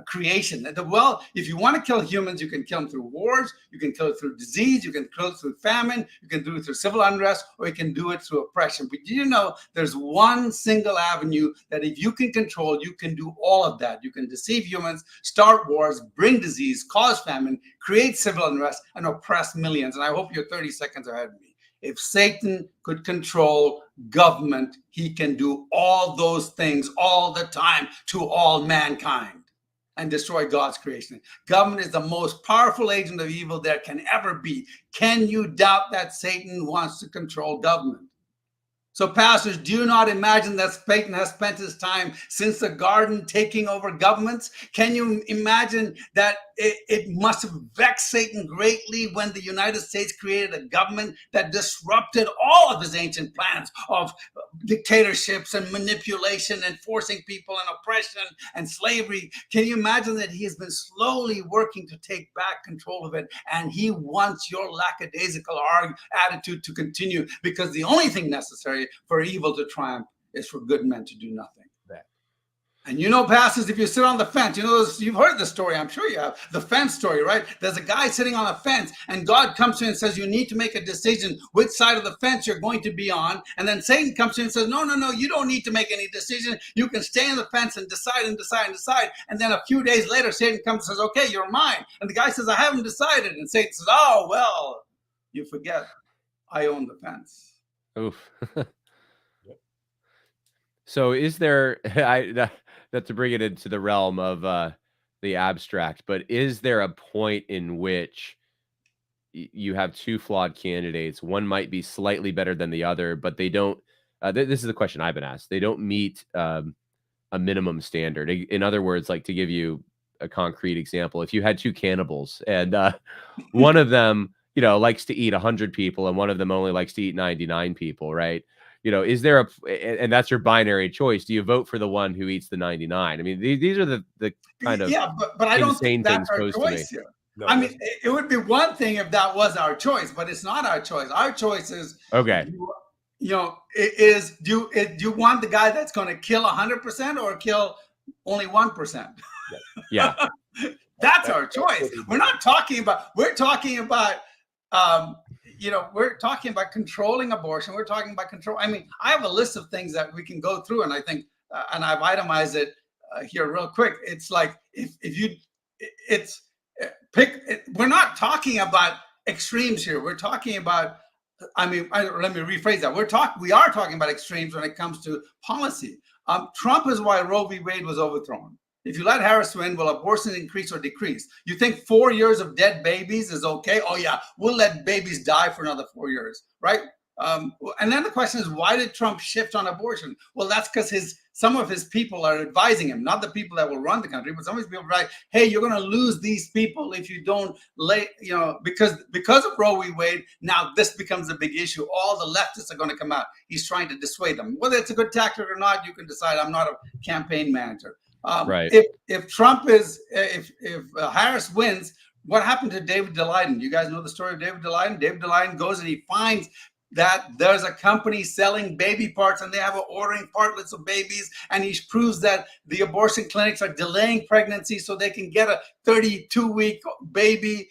creation? Well, if you want to kill humans, you can kill them through wars, you can kill it through disease, you can kill it through famine, you can do it through civil unrest, or you can do it through oppression. But do you know there's one single avenue that if you can control, you can do all of that. You can deceive humans, start wars, bring disease, cause famine, create civil unrest, and oppress millions. And I hope you're 30 seconds ahead of me. If Satan could control government, he can do all those things all the time to all mankind and destroy God's creation. Government is the most powerful agent of evil there can ever be. Can you doubt that Satan wants to control government? So pastors, do you not imagine that Satan has spent his time since the garden taking over governments? Can you imagine that it must have vexed Satan greatly when the United States created a government that disrupted all of his ancient plans of dictatorships and manipulation and forcing people and oppression and slavery? Can you imagine that he has been slowly working to take back control of it, and he wants your lackadaisical attitude to continue, because the only thing necessary for evil to triumph is for good men to do nothing. And you know, pastors, if you sit on the fence, you've heard the story, I'm sure you have, the fence story, right? There's a guy sitting on a fence, and God comes to him and says, you need to make a decision which side of the fence you're going to be on. And then Satan comes to him and says, no, you don't need to make any decision. You can stay on the fence and decide and decide and decide. And then a few days later, Satan comes and says, okay, you're mine. And the guy says, I haven't decided. And Satan says, oh, well, you forget, I own the fence. Oof. So is there, not to bring it into the realm of the abstract, but is there a point in which you have two flawed candidates? One might be slightly better than the other, but they don't, this is the question I've been asked. They don't meet a minimum standard. In other words, like, to give you a concrete example, if you had two cannibals and one of them likes to eat 100 people and one of them only likes to eat 99 people, right? Is there and that's your binary choice. Do you vote for the one who eats the 99? I mean, these are the kind of Yeah, but I don't think insane that's things our posed to me. choice here. No, I mean, it would be one thing if that was our choice, but it's not our choice. Our choice is, Okay. do you want the guy that's going to kill 100% or kill only 1%? Yeah. That's our choice. We're talking about controlling abortion. We're talking about control. I mean, I have a list of things that we can go through, and I think, and I've itemized it here real quick. It's like we're not talking about extremes here. We're talking about, let me rephrase that. We are talking about extremes when it comes to policy. Trump is why Roe v. Wade was overthrown. If you let Harris win, will abortion increase or decrease? You think 4 years of dead babies is okay? Oh yeah, we'll let babies die for another 4 years, right? And then the question is, why did Trump shift on abortion? Well, that's because some of his people are advising him, not the people that will run the country, but some of his people are like, hey, you're going to lose these people if you don't because of Roe v. Wade, now this becomes a big issue. All the leftists are going to come out. He's trying to dissuade them. Whether it's a good tactic or not, you can decide. I'm not a campaign manager. Right. If Harris wins, what happened to David Daleiden? You guys know the story of David Daleiden? David Daleiden goes and he finds that there's a company selling baby parts and they have ordering partlets of babies, and he proves that the abortion clinics are delaying pregnancy so they can get a 32-week baby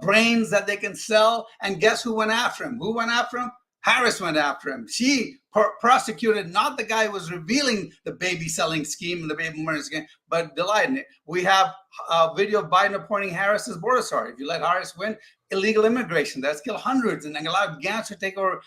brains that they can sell. And guess who went after him? Who went after him? Harris went after him. She prosecuted not the guy who was revealing the baby selling scheme and the baby murder scheme, but Daleiden. We have a video of Biden appointing Harris as border secretary. If you let Harris win, illegal immigration, that's killed hundreds, and then allow gangs to take over.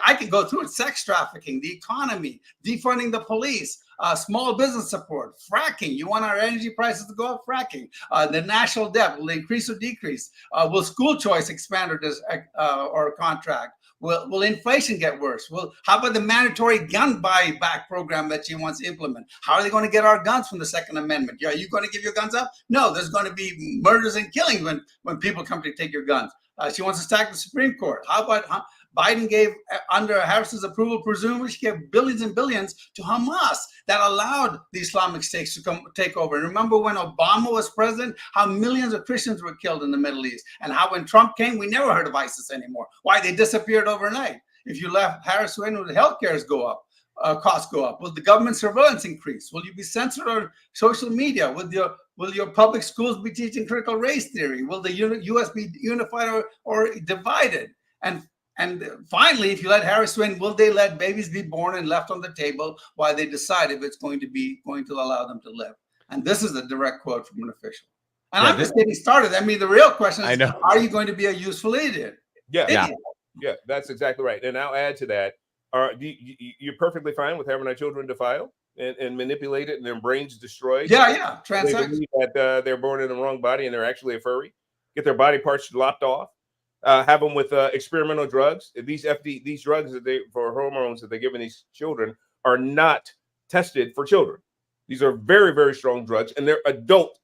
I could go through it: sex trafficking, the economy, defunding the police, small business support, fracking. You want our energy prices to go up? Fracking. The national debt will increase or decrease. Will school choice expand or contract? Will inflation get worse? How about the mandatory gun buyback program that she wants to implement? How are they going to get our guns from the Second Amendment? Are you going to give your guns up? No, there's going to be murders and killings when people come to take your guns. She wants to stack the Supreme Court. How about Biden gave, under Harris's approval, presumably she gave billions and billions to Hamas that allowed the Islamic states to come take over. And remember when Obama was president, how millions of Christians were killed in the Middle East, and how when Trump came, we never heard of ISIS anymore. Why? They disappeared overnight. If you left Harris win, will the health cares go up? Costs go up? Will the government surveillance increase? Will you be censored on social media? Will your public schools be teaching critical race theory? Will the U.S. be unified or divided? And finally, if you let Harris win, will they let babies be born and left on the table while they decide if it's going to allow them to live? And this is a direct quote from an official. And I'm just getting started. I mean, the real question is, are you going to be a useful idiot? Yeah, that's exactly right. And I'll add to that. You're perfectly fine with having our children defiled and manipulated and their brains destroyed. Yeah. They believe that they're born in the wrong body and they're actually a furry. Get their body parts lopped off. Have them with experimental drugs. These drugs for hormones that they're giving these children are not tested for children. These are very, very strong drugs, and they're adult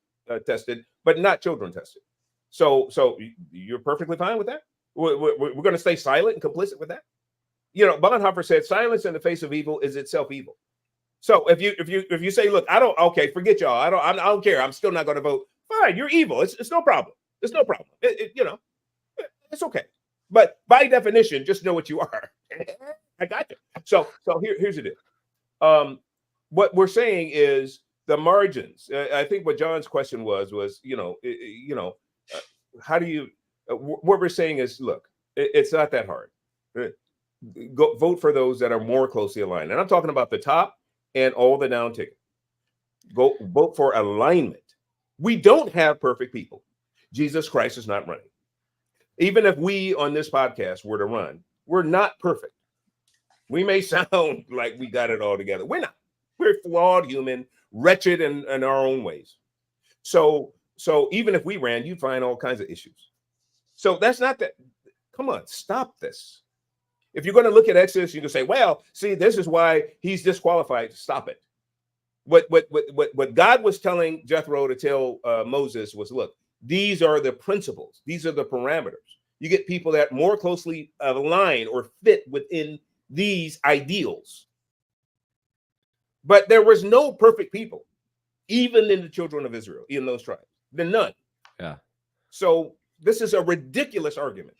tested, but not children tested. So you're perfectly fine with that. We're going to stay silent and complicit with that. Bonhoeffer said, "Silence in the face of evil is itself evil." So if you say, "Look, forget y'all. I don't care. I'm still not going to vote." Fine, you're evil. It's no problem. It's no problem. It's okay. But by definition, just know what you are. I got you. So here's the deal. What we're saying is the margins. I think what John's question was, how do you, what we're saying is, look, it's not that hard. Go vote for those that are more closely aligned. And I'm talking about the top and all the down ticket. Go vote for alignment. We don't have perfect people. Jesus Christ is not running. Even if we on this podcast were to run, we're not perfect. We may sound like we got it all together. We're not. We're flawed, human, wretched in our own ways. So even if we ran, you'd find all kinds of issues. So that's not that. Come on, stop this. If you're going to look at Exodus, you can say, well, see, this is why he's disqualified. Stop it. What God was telling Jethro to tell Moses was, look, these are the principles. These are the parameters. You get people that more closely align or fit within these ideals. But there was no perfect people, even in the children of Israel, in those tribes. There none. Yeah. So this is a ridiculous argument.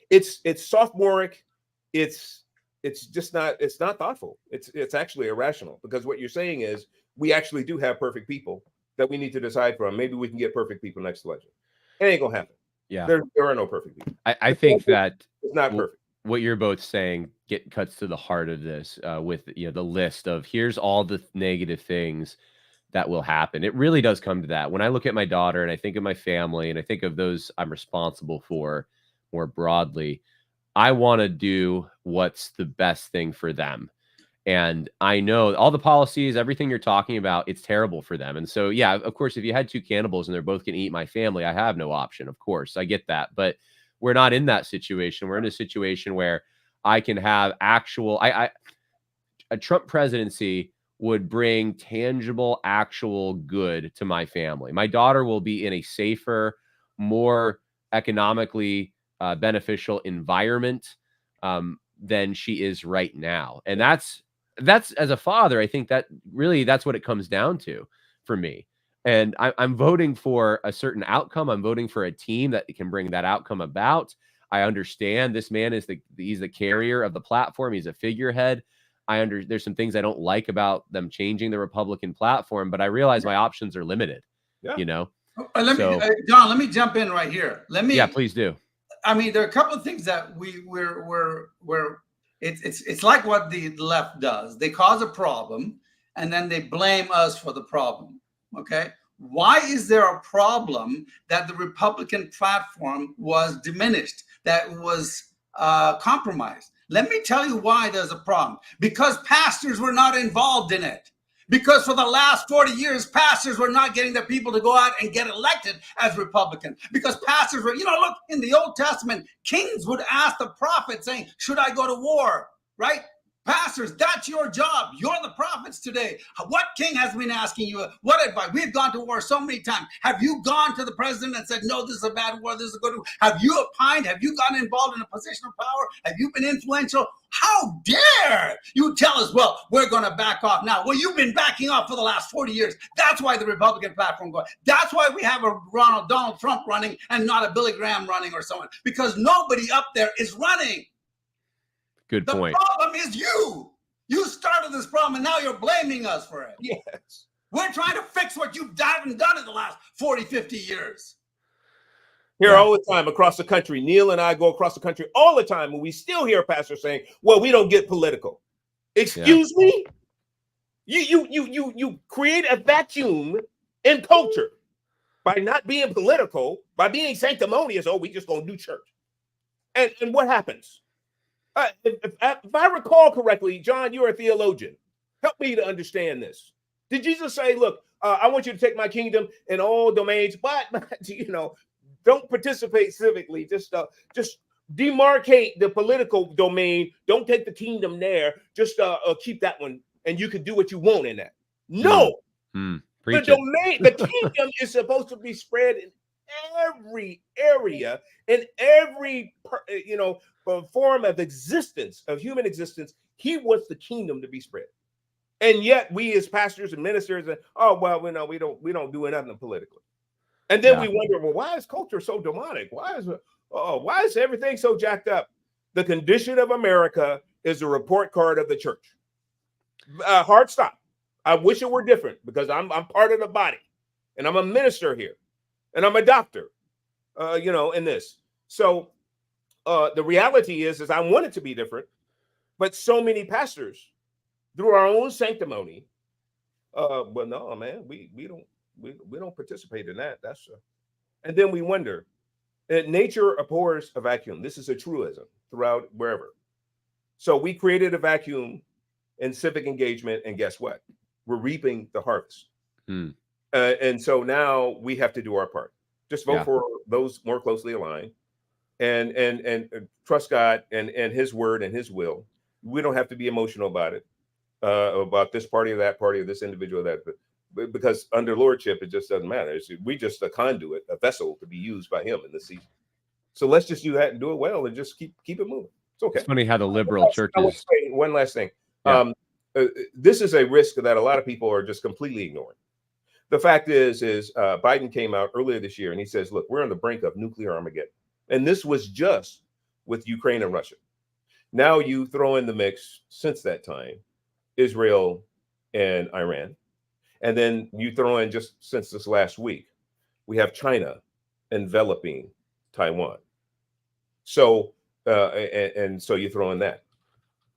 It's sophomoric. It's just not, it's not thoughtful. It's actually irrational, because what you're saying is we actually do have perfect people that we need to decide from. Maybe we can get perfect people next election. It ain't gonna happen. Yeah. There are no perfect people. I think that It's not perfect. What you're both saying cuts to the heart of this, with the list of here's all the negative things that will happen. It really does come to that. When I look at my daughter and I think of my family and I think of those I'm responsible for more broadly, I want to do what's the best thing for them. And I know all the policies, everything you're talking about, it's terrible for them. And so, yeah, of course, if you had two cannibals and they're both going to eat my family, I have no option. Of course, I get that. But we're not in that situation. We're in a situation where I can have actual, a Trump presidency would bring tangible, actual good to my family. My daughter will be in a safer, more economically beneficial environment than she is right now. And that's as a father, I think that really that's what it comes down to for me. And I'm voting for a certain outcome. I'm voting for a team that can bring that outcome about. I understand this man is he's the carrier of the platform. He's a figurehead. There's some things I don't like about them changing the Republican platform, but I realize my options are limited. Yeah. John, let me jump in right here. Yeah, please do. I mean, there are a couple of things that it's like what the left does. They cause a problem and then they blame us for the problem. Okay. Why is there a problem that the Republican platform was diminished, that was compromised? Let me tell you why there's a problem. Because pastors were not involved in it. Because for the last 40 years, pastors were not getting the people to go out and get elected as Republicans. Because pastors were, look, in the Old Testament, kings would ask the prophet saying, should I go to war? Right? Pastors, that's your job. You're the prophets today. What king has been asking you what advice? We've gone to war so many times. Have you gone to the president and said, no, this is a bad war, this is a good war? Have you opined? Have you gotten involved in a position of power? Have you been influential? How dare you tell us, well, we're going to back off now? Well, you've been backing off for the last 40 years. That's why the Republican platform goes. That's why we have a Donald Trump running and not a Billy Graham running or someone, because nobody up there is running. Good point. The problem is you. You started this problem and now you're blaming us for it. Yes. We're trying to fix what you haven't done in the last 40, 50 years. Here all the time across the country. Neil and I go across the country all the time, and we still hear pastors saying, well, we don't get political. Excuse me? You create a vacuum in culture by not being political, by being sanctimonious. Oh, we just gonna do church. And what happens? If I recall correctly, John, you're a theologian. Help me to understand this. Did Jesus say, look, I want you to take my kingdom in all domains, but don't participate civically. Just demarcate the political domain. Don't take the kingdom there. Just keep that one, and you can do what you want in that. No. The domain, the kingdom is supposed to be spread in every area, in every form of existence, of human existence. He wants the kingdom to be spread. And yet we as pastors and ministers, we don't do nothing politically. And then we wonder, well, why is culture so demonic? Why is everything so jacked up? The condition of America is the report card of the church. Hard stop. I wish it were different, because I'm part of the body, and I'm a minister here, and I'm a doctor, in this. So the reality is I want it to be different, but so many pastors, through our own sanctimony, well, no, man, we don't participate in that. And then we wonder, nature abhors a vacuum. This is a truism throughout wherever. So we created a vacuum in civic engagement, and guess what? We're reaping the harvest. And so now we have to do our part. Just vote for those more closely aligned, and trust God and His word and His will. We don't have to be emotional about it, about this party or that party or this individual or that. But because under lordship, it just doesn't matter. We just a conduit, a vessel to be used by Him in this season. So let's just do that and do it well and just keep it moving. It's okay. It's funny how the liberal churches. One last thing. Yeah. This is a risk that a lot of people are just completely ignoring. The fact is Biden came out earlier this year and he says, look, we're on the brink of nuclear Armageddon. And this was just with Ukraine and Russia. Now you throw in the mix since that time, Israel and Iran. And then you throw in just since this last week, we have China enveloping Taiwan. So, and so you throw in that.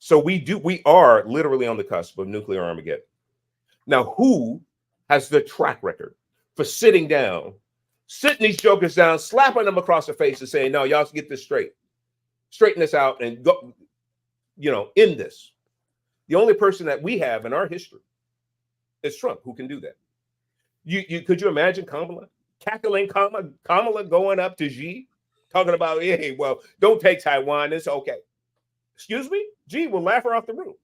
So we are literally on the cusp of nuclear Armageddon. Now, who has the track record for sitting these jokers down, slapping them across the face and saying, no, y'all get this straight, straighten this out and go, end this. The only person that we have in our history is Trump, who can do that. Could you imagine Kamala going up to Xi, talking about, hey, well, don't take Taiwan. It's okay. Excuse me? Xi will laugh her off the room.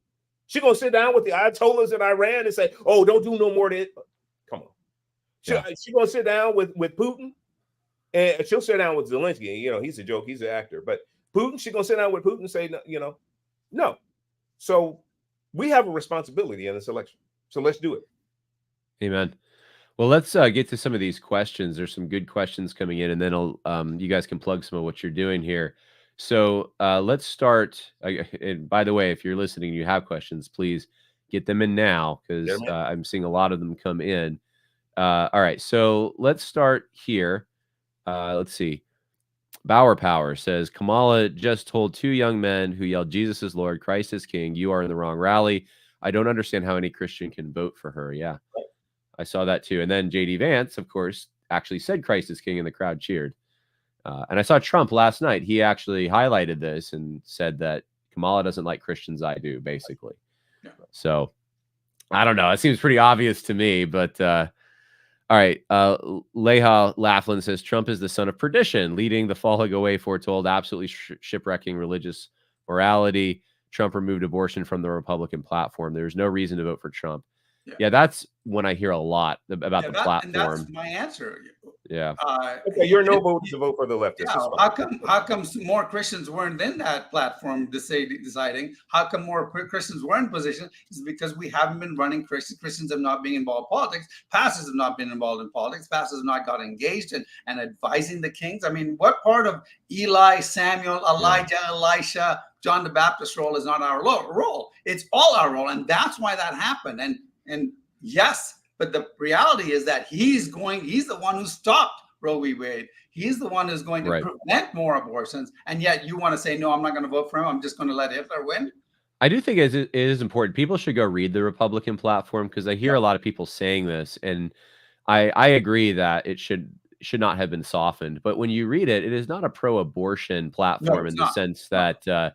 She's going to sit down with the Ayatollahs in Iran and say, oh, don't do no more of it. Come on. She's going to sit down with Putin, and she'll sit down with Zelensky. He's a joke. He's an actor. But Putin, she's going to sit down with Putin and say, no. So we have a responsibility in this election. So let's do it. Amen. Well, let's get to some of these questions. There's some good questions coming in, and then you guys can plug some of what you're doing here. So let's start. And by the way, if you're listening, you have questions, please get them in now because I'm seeing a lot of them come in. All right, so let's start here. Let's see. Bauer Power says, Kamala just told two young men who yelled, Jesus is Lord, Christ is King. You are in the wrong rally. I don't understand how any Christian can vote for her. Yeah, I saw that too. And then J.D. Vance, of course, actually said Christ is King and the crowd cheered. And I saw Trump last night. He actually highlighted this and said that Kamala doesn't like Christians. I do, basically. Yeah. So I don't know. It seems pretty obvious to me, but all right. Leha Laughlin says Trump is the son of perdition, leading the falling away foretold, absolutely shipwrecking religious morality. Trump removed abortion from the Republican platform. There's no reason to vote for Trump. Yeah, that's when I hear a lot about the platform. And that's my answer. Yeah. Okay, you're no vote to vote for the leftists. Yeah, how come more Christians weren't in that platform deciding? How come more Christians were in position? It's because we haven't been running Christians. Christians have not been involved in politics. Pastors have not been involved in politics. Pastors have not got engaged and advising the kings. I mean, what part of Eli, Samuel, Elijah, Elisha, John the Baptist role is not our role? It's all our role, and that's why that happened. And yes, but the reality is that he's the one who stopped Roe v. Wade. He's the one who's going to prevent more abortions. And yet you want to say, no, I'm not going to vote for him. I'm just going to let Hitler win. I do think it is important. People should go read the Republican platform because I hear a lot of people saying this. And I agree that it should not have been softened. But when you read it, it is not a pro-abortion platform in the sense that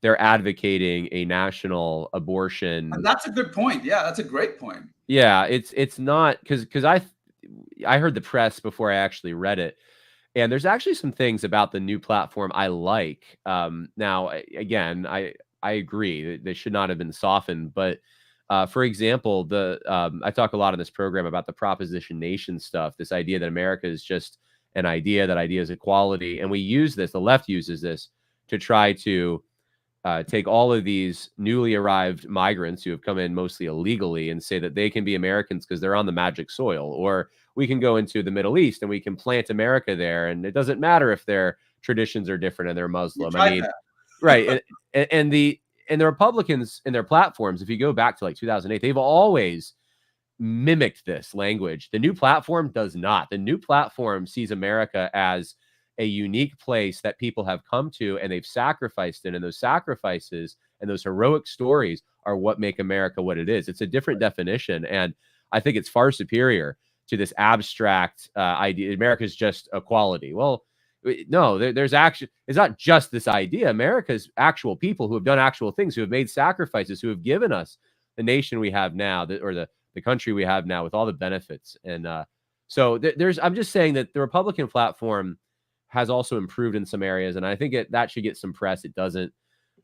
they're advocating a national abortion. And that's a good point. Yeah, that's a great point. Yeah, it's not because I heard the press before I actually read it, and there's actually some things about the new platform I like. Now, again, I agree that they should not have been softened, but for example, I talk a lot in this program about the proposition nation stuff. This idea that America is just an idea, that idea is equality, and we use this. The left uses this to try to take all of these newly arrived migrants who have come in mostly illegally and say that they can be Americans because they're on the magic soil, or we can go into the Middle East and we can plant America there. And it doesn't matter if their traditions are different and they're Muslim. I mean, right. And the Republicans in their platforms, if you go back to like 2008, they've always mimicked this language. The new platform does not. The new platform sees America as a unique place that people have come to and they've sacrificed in, and those sacrifices and those heroic stories are what make America what it is. It's a different definition, and I think it's far superior to this abstract idea. America's just equality. Well, no, there's actually, it's not just this idea. America's actual people who have done actual things, who have made sacrifices, who have given us the nation we have now, or the country we have now with all the benefits. And so I'm just saying that the Republican platform has also improved in some areas, and I think that should get some press. It doesn't.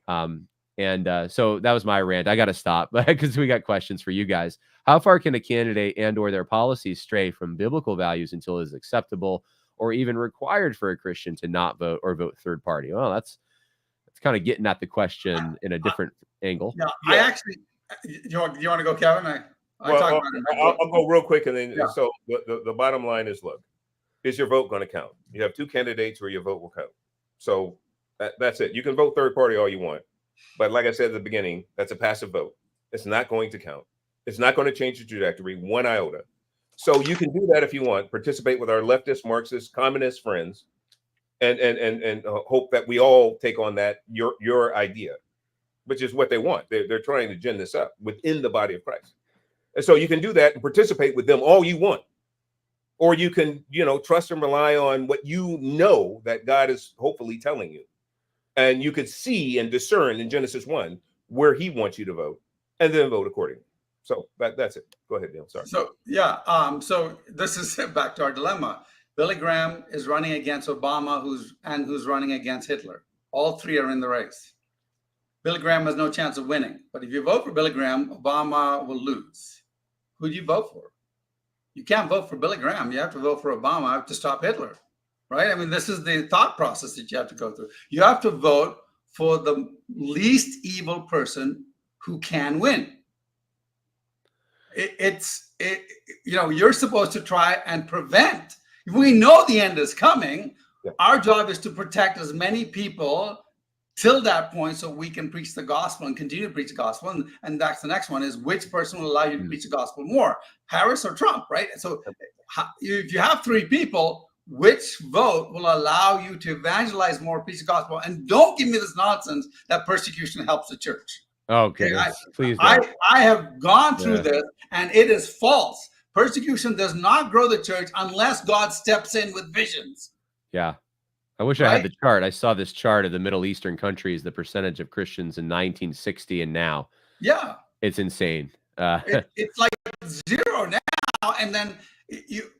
So that was my rant. I got to stop because we got questions for you guys. How far can a candidate and or their policies stray from biblical values until it is acceptable, or even required for a Christian to not vote or vote third party? Well, that's kind of getting at the question in a different angle. Yeah, I actually, you want to go, Kevin? I talk about it in my book. I'll go real quick, and then Yeah. so the bottom line is, look, is your vote going to count? You have two candidates where your vote will count. So that's it. You can vote third party all you want, but like I said at the beginning, that's a passive vote. It's not going to count. It's not going to change the trajectory one iota. So you can do that if you want. Participate with our leftist, Marxist, communist friends, and hope that we all take on that your idea, which is what they want. They're trying to gin this up within the body of Christ. And so you can do that and participate with them all you want. Or you can, trust and rely on what you know that God is hopefully telling you. And you could see and discern in Genesis 1 where he wants you to vote, and then vote accordingly. So that's it. Go ahead, Neil. Sorry. So yeah, so this is back to our dilemma. Billy Graham is running against Obama, who's running against Hitler. All three are in the race. Billy Graham has no chance of winning. But if you vote for Billy Graham, Obama will lose. Who do you vote for? You can't vote for Billy Graham. You have to vote for Obama to stop Hitler, right? I mean, this is the thought process that you have to go through. You have to vote for the least evil person who can win. You're supposed to try and prevent. If we know the end is coming, our job is to protect as many people till that point, so we can preach the gospel and continue to preach the gospel. And that's the next one, is which person will allow you to preach the gospel more, Harris or Trump, right? So if you have three people, which vote will allow you to evangelize more, preach the gospel? And don't give me this nonsense that persecution helps the church. Okay, please don't. I have gone through this, and it is false. Persecution does not grow the church unless God steps in with visions. Yeah. I wish I had the chart. I saw this chart of the Middle Eastern countries, the percentage of Christians in 1960 and now. Yeah. It's insane. It's like zero now. And then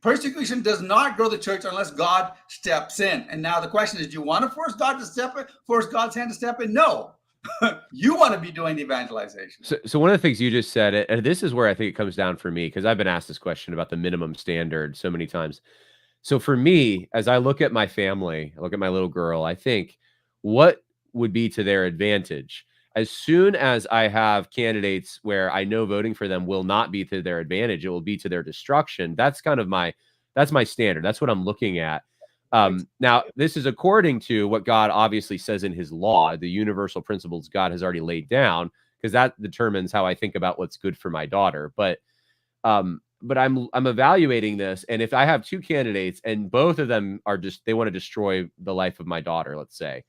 persecution does not grow the church unless God steps in. And now the question is, do you want to force God's hand to step in? No. You want to be doing the evangelization. So one of the things you just said, and this is where I think it comes down for me, because I've been asked this question about the minimum standard so many times. So for me, as I look at my family, I look at my little girl, I think, what would be to their advantage? As soon as I have candidates where I know voting for them will not be to their advantage, it will be to their destruction. That's kind of that's my standard. That's what I'm looking at. Now, this is according to what God obviously says in his law, the universal principles God has already laid down, because that determines how I think about what's good for my daughter. But I'm evaluating this, and if I have two candidates and both of them are they want to destroy the life of my daughter, let's say,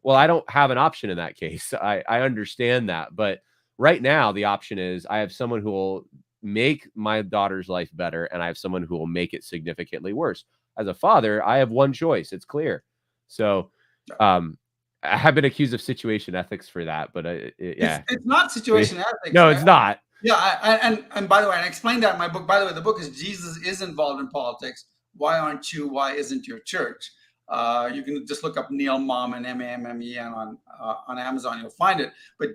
well, I don't have an option in that case. I understand that, but right now the option is I have someone who will make my daughter's life better, and I have someone who will make it significantly worse. As a father, I have one choice. It's clear. So I have been accused of situation ethics for that, but it's not situation ethics. No, it's not. Yeah, and by the way, I explained that in my book. By the way, the book is Jesus is Involved in Politics. Why aren't you? Why isn't your church? You can just look up Neil Mammon, Mammen, on Amazon. You'll find it. But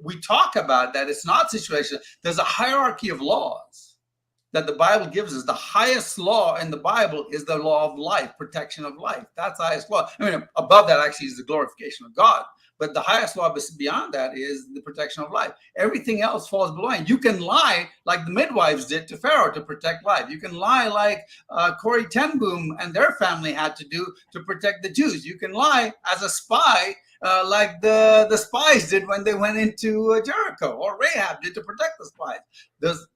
we talk about that. It's not situation. There's a hierarchy of laws that the Bible gives us. The highest law in the Bible is the law of life, protection of life. That's the highest law. I mean, above that actually is the glorification of God. But the highest law beyond that is the protection of life. Everything else falls below. And you can lie like the midwives did to Pharaoh to protect life. You can lie like Corrie ten Boom and their family had to do to protect the Jews. You can lie as a spy like the spies did when they went into Jericho, or Rahab did to protect the spies.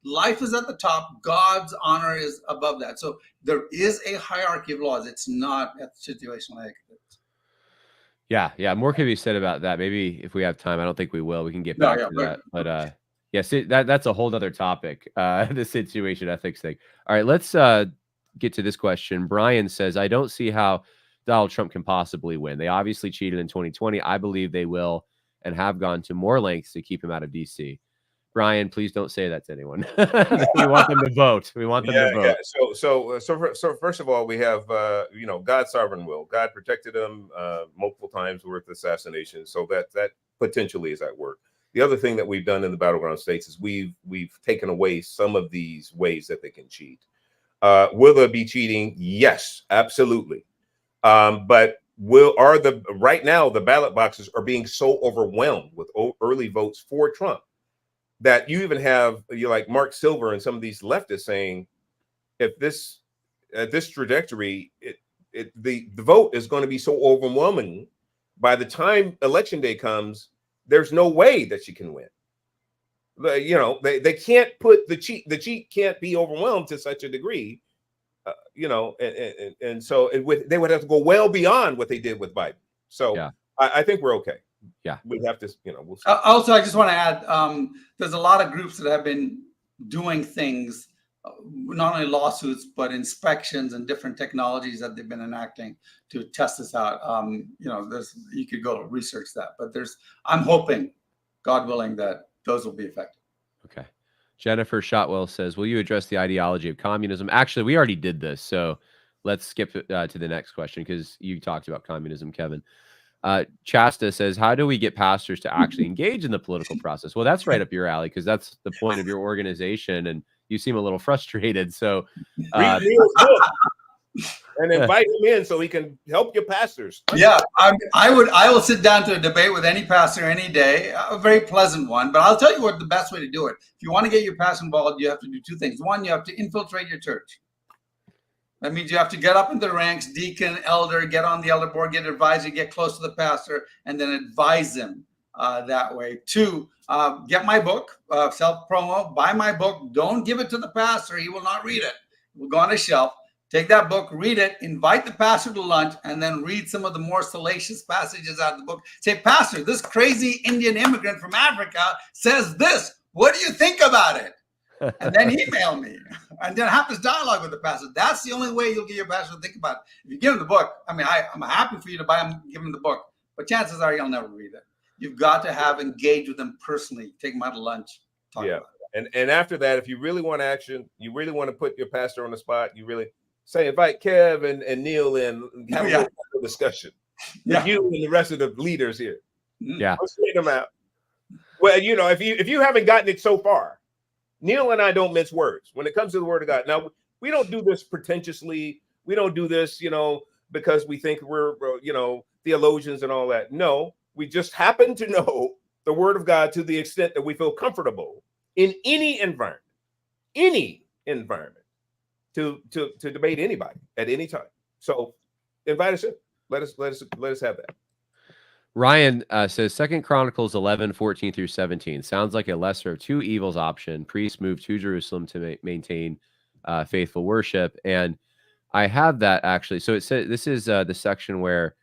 Life is at the top. God's honor is above that. So there is a hierarchy of laws. It's not situational ethics. Yeah. More can be said about that. Maybe if we have time, I don't think we will. We can get back to that. But that's a whole other topic, the situation ethics thing. All right, let's get to this question. Brian says, I don't see how Donald Trump can possibly win. They obviously cheated in 2020. I believe they will and have gone to more lengths to keep him out of D.C. Brian, please don't say that to anyone. We want them to vote. We want them to vote. Yeah. So first of all, we have God's sovereign will. God protected him multiple times with assassination, so that potentially is at work. The other thing that we've done in the battleground states is we've taken away some of these ways that they can cheat. Will there be cheating? Yes, absolutely. But right now the ballot boxes are being so overwhelmed with early votes for Trump that you even have like Mark Silver and some of these leftists saying, if this trajectory, the vote is going to be so overwhelming by the time election day comes, there's no way that she can win. They can't put the cheat can't be overwhelmed to such a degree, and so they would have to go well beyond what they did with Biden. So yeah. I think we're okay. Yeah, we have to, we'll see. Also, I just want to add, there's a lot of groups that have been doing things, not only lawsuits, but inspections and different technologies that they've been enacting to test this out. You could go research that, but I'm hoping, God willing, that those will be effective. Okay. Jennifer Shotwell says, will you address the ideology of communism? Actually, we already did this, so let's skip to the next question because you talked about communism, Kevin. Chasta says, how do we get pastors to actually engage in the political process? Well, that's right up your alley because that's the point of your organization, and you seem a little frustrated. So read Neil's book and invite him in so he can help your pastors. Yeah, I will sit down to a debate with any pastor any day, a very pleasant one. But I'll tell you what the best way to do it. If you want to get your pastor involved, you have to do two things. One, you have to infiltrate your church. That means you have to get up in the ranks, deacon, elder, get on the elder board, get advisory, get close to the pastor, and then advise them that way. Two, get my book, self-promo, buy my book. Don't give it to the pastor. He will not read it. It will go on a shelf. Take that book, read it, invite the pastor to lunch, and then read some of the more salacious passages out of the book. Say, Pastor, this crazy Indian immigrant from Africa says this. What do you think about it? And then email me, and then have this dialogue with the pastor. That's the only way you'll get your pastor to think about it. If you give him the book, I'm happy for you to buy him, give him the book, but chances are he'll never read it. You've got to engage with them personally. Take him out to lunch. Talk about it. And after that, if you really want action, you really want to put your pastor on the spot, you really say, invite Kev and Neil in, have a discussion. Yeah. You and the rest of the leaders here. Yeah. Let's get them out. Well, if you haven't gotten it so far, Neil and I don't mince words when it comes to the word of God. Now, we don't do this pretentiously. We don't do this, because we think we're, theologians and all that. No, we just happen to know the word of God to the extent that we feel comfortable in any environment to debate anybody at any time. So invite us in. Let us have that. Ryan says 2 Chronicles 11:14-17 sounds like a lesser of two evils option. Priests moved to Jerusalem to maintain faithful worship, and I have that actually. So it says this is the section where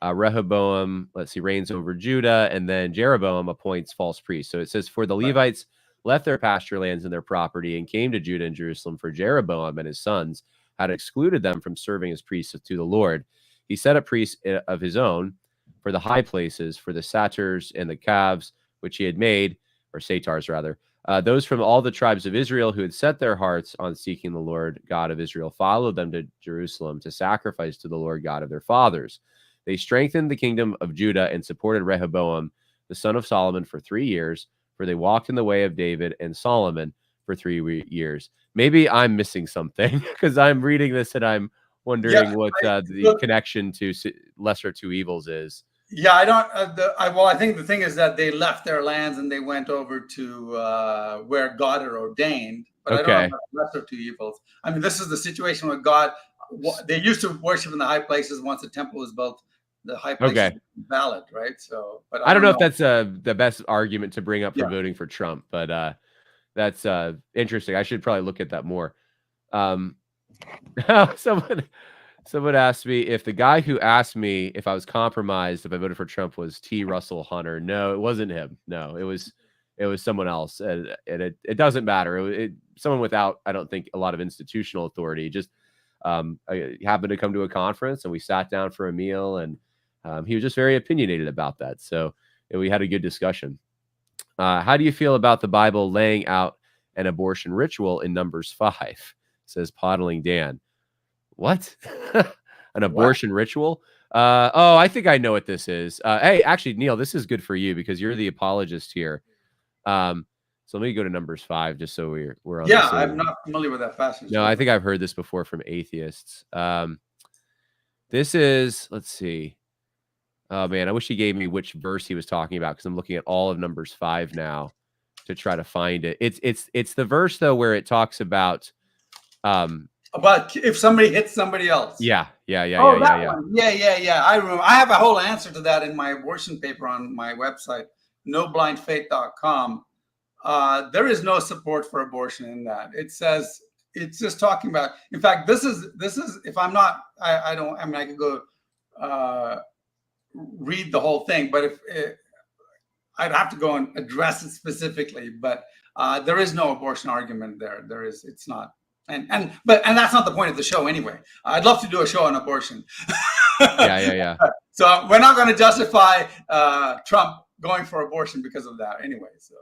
Rehoboam, reigns over Judah, and then Jeroboam appoints false priests. So it says, for the Levites left their pasture lands and their property and came to Judah and Jerusalem, for Jeroboam and his sons had excluded them from serving as priests to the Lord. He set up priests of his own for the high places, for the satyrs and the calves, which he had made, or satars rather, those from all the tribes of Israel who had set their hearts on seeking the Lord God of Israel followed them to Jerusalem to sacrifice to the Lord God of their fathers. They strengthened the kingdom of Judah and supported Rehoboam, the son of Solomon, for 3 years, for they walked in the way of David and Solomon for 3 years. Maybe I'm missing something because I'm reading this and I'm wondering what the connection to lesser two evils is. Yeah, I don't. I think the thing is that they left their lands and they went over to where God had ordained. But I don't know about lesser two evils. I mean, this is the situation with God. They used to worship in the high places once the temple was built. The high places were valid, right? So, but I don't know if that's the best argument to bring up for voting for Trump. But that's interesting. I should probably look at that more. Someone asked me if the guy who asked me if I was compromised if I voted for Trump was T. Russell Hunter. No, it wasn't him. No, it was someone else, and it doesn't matter. Someone without, I don't think, a lot of institutional authority. Just I happened to come to a conference and we sat down for a meal, and he was just very opinionated about that. So we had a good discussion. How do you feel about the Bible laying out an abortion ritual in Numbers 5? Says Podling Dan. What? An abortion ritual? I think I know what this is. Hey, actually, Neil, this is good for you because you're the apologist here. So let me go to Numbers 5 just so we're on the Yeah, same. I'm not familiar with that passage. No, I think I've heard this before from atheists. This is, let's see. Oh man, I wish he gave me which verse he was talking about, because I'm looking at all of Numbers 5 now to try to find it. It's the verse though where it talks about about if somebody hits somebody else. Yeah. One. Yeah. I remember. I have a whole answer to that in my abortion paper on my website, noblindfaith.com. There is no support for abortion in that. It says it's just talking about. In fact, this is if I'm not, I don't. I mean, I could go read the whole thing, but if I'd have to go and address it specifically. But there is no abortion argument there. There is. It's not. And that's not the point of the show anyway. I'd love to do a show on abortion. Yeah. So we're not going to justify Trump going for abortion because of that anyway. So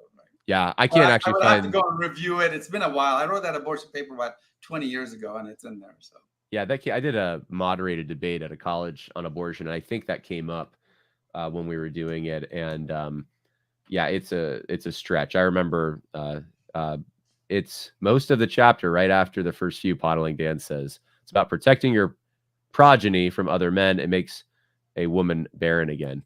yeah, I can't actually I have to go and review it. It's been a while. I wrote that abortion paper about 20 years ago, and it's in there. So yeah, I did a moderated debate at a college on abortion, and I think that came up when we were doing it. And yeah, it's a stretch. I remember it's most of the chapter right after the first few. Podling Dan says it's about protecting your progeny from other men. It makes a woman barren again.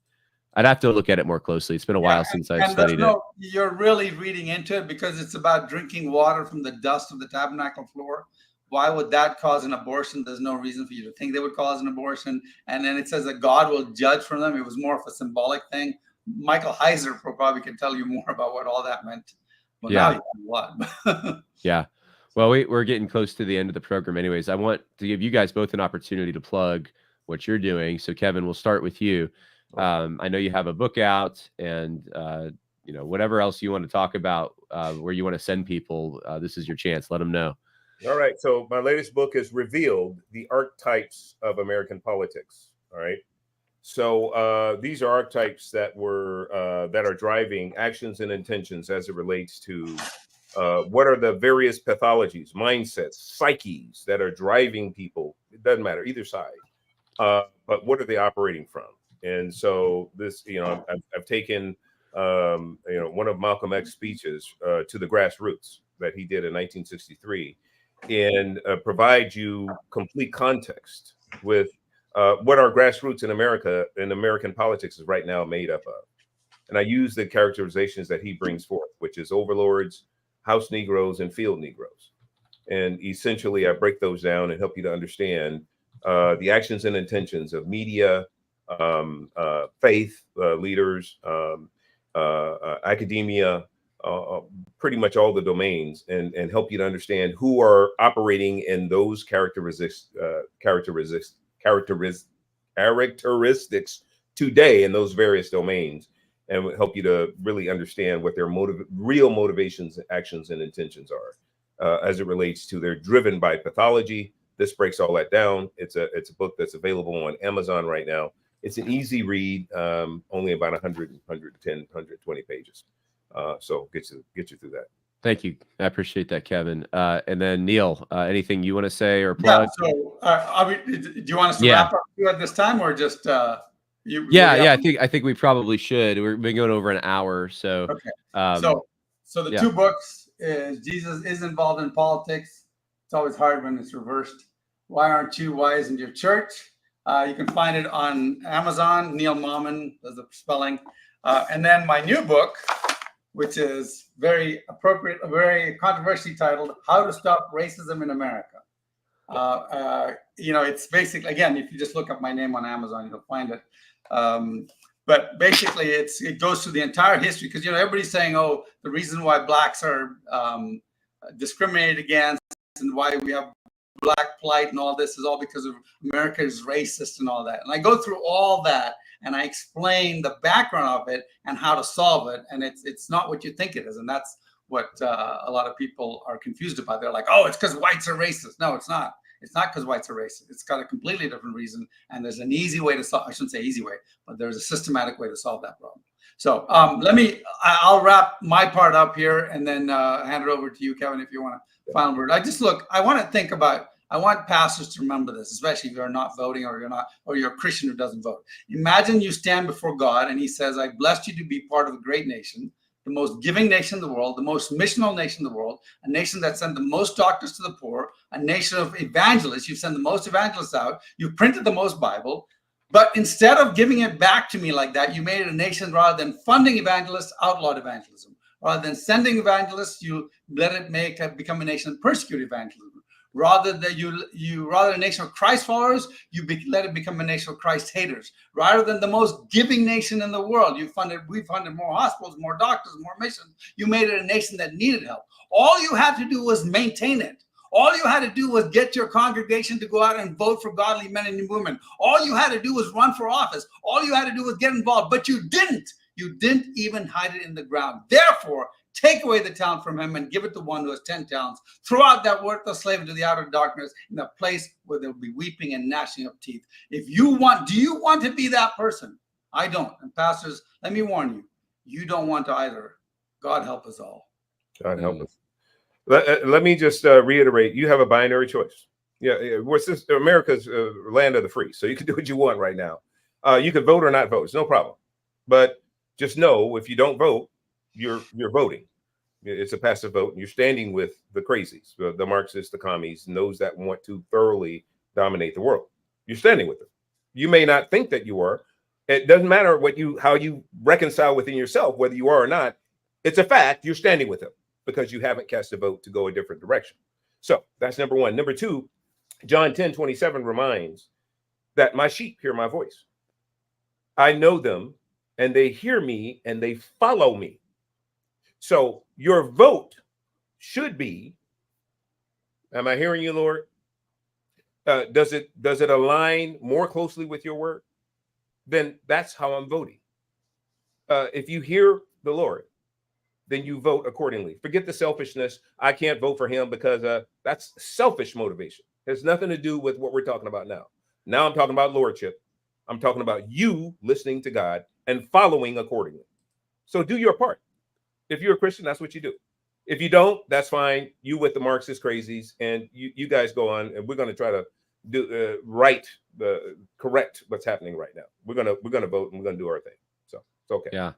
I'd have to look at it more closely. It's been a while since I've studied it. You're really reading into it because it's about drinking water from the dust of the tabernacle floor. Why would that cause an abortion? There's no reason for you to think they would cause an abortion. And then it says that God will judge for them. It was more of a symbolic thing. Michael Heiser probably can tell you more about what all that meant. Well, yeah. Now you know what. Yeah. Well, we're getting close to the end of the program anyways. I want to give you guys both an opportunity to plug what you're doing. So Kevin, we'll start with you. I know you have a book out, and whatever else you want to talk about, where you want to send people, this is your chance. Let them know. All right. So my latest book is Revealed: The Archetypes of American Politics. All right. So these are archetypes that are driving actions and intentions as it relates to what are the various pathologies, mindsets, psyches that are driving people. It doesn't matter either side, but what are they operating from? And so this, I've taken one of Malcolm X's speeches to the grassroots that he did in 1963, and provide you complete context with what our grassroots in America and American politics is right now made up of. And I use the characterizations that he brings forth, which is overlords, house Negroes, and field Negroes. And essentially, I break those down and help you to understand the actions and intentions of media, faith leaders, academia, pretty much all the domains, and help you to understand who are operating in those characteristics today in those various domains, and help you to really understand what their real motivations, actions, and intentions are as it relates to they're driven by pathology. This breaks all that down. It's a book that's available on Amazon right now. It's an easy read, only about 100, 110, 120 pages. So get you through that. Thank you. I appreciate that, Kevin. And then Neil, anything you want to say or plug? Yeah, so do you want us to wrap up at this time, or just I think we probably should. We've been going over an hour, so okay. So the two books is Jesus is Involved in Politics. It's always hard when it's reversed. Why Aren't You Wise in Your Church? You can find it on Amazon. Neil Mammon does the spelling. And then my new book, which is very appropriate, very controversially titled, How to Stop Racism in America. It's basically, again, if you just look up my name on Amazon, you'll find it. But basically, it goes through the entire history, because, everybody's saying, oh, the reason why blacks are discriminated against and why we have black plight and all this is all because of America is racist and all that. And I go through all that and I explain the background of it and how to solve it. And it's not what you think it is. And that's what a lot of people are confused about. They're like, oh, it's because whites are racist. No, it's not. It's not because whites are racist. It's got a completely different reason. And there's an easy way to solve. I shouldn't say easy way, but there's a systematic way to solve that problem. So I'll wrap my part up here and then hand it over to you, Kevin, if you want to final word. I want pastors to remember this, especially if you're not voting or you're a Christian who doesn't vote. Imagine you stand before God and he says, I blessed you to be part of a great nation. the most giving nation in the world, the most missional nation in the world, a nation that sent the most doctors to the poor, a nation of evangelists. You send the most evangelists out. You printed the most Bible. But instead of giving it back to me like that, you made it a nation, rather than funding evangelists, outlawed evangelism. Rather than sending evangelists, you let it become a nation of persecuted evangelism. Rather than rather than a nation of Christ followers, let it become a nation of Christ haters. Rather than the most giving nation in the world, we funded more hospitals, more doctors, more missions. You made it a nation that needed help. All you had to do was maintain it. All you had to do was get your congregation to go out and vote for godly men and women. All you had to do was run for office. All you had to do was get involved, but you didn't. You didn't even hide it in the ground. Therefore, take away the talent from him and give it to one who has 10 talents. Throw out that worthless slave into the outer darkness, in a place where there will be weeping and gnashing of teeth. Do you want to be that person? I don't. And pastors, let me warn you, you don't want to either. God help us all. God help us. Let me just reiterate, you have a binary choice. Yeah, America's land of the free, so you can do what you want right now. You can vote or not vote. It's no problem. But just know, if you don't vote, you're voting. It's a passive vote, and you're standing with the crazies, the Marxists, the commies, and those that want to thoroughly dominate the world. You're standing with them. You may not think that you are. It doesn't matter how you reconcile within yourself, whether you are or not. It's a fact. You're standing with them, because you haven't cast a vote to go a different direction. So that's number one. Number two, John 10:27 reminds that my sheep hear my voice. I know them, and they hear me, and they follow me. So your vote should be, am I hearing you, Lord? Does it align more closely with your word? Then that's how I'm voting. If you hear the Lord, then you vote accordingly. Forget the selfishness. I can't vote for him because that's selfish motivation. It has nothing to do with what we're talking about now. Now I'm talking about lordship. I'm talking about you listening to God and following accordingly. So do your part. If you're a Christian, that's what you do. If you don't, that's fine. You with the Marxist crazies, and you guys go on, and we're going to try to do correct what's happening right now. We're gonna vote, and we're gonna do our thing. So it's okay. Yeah.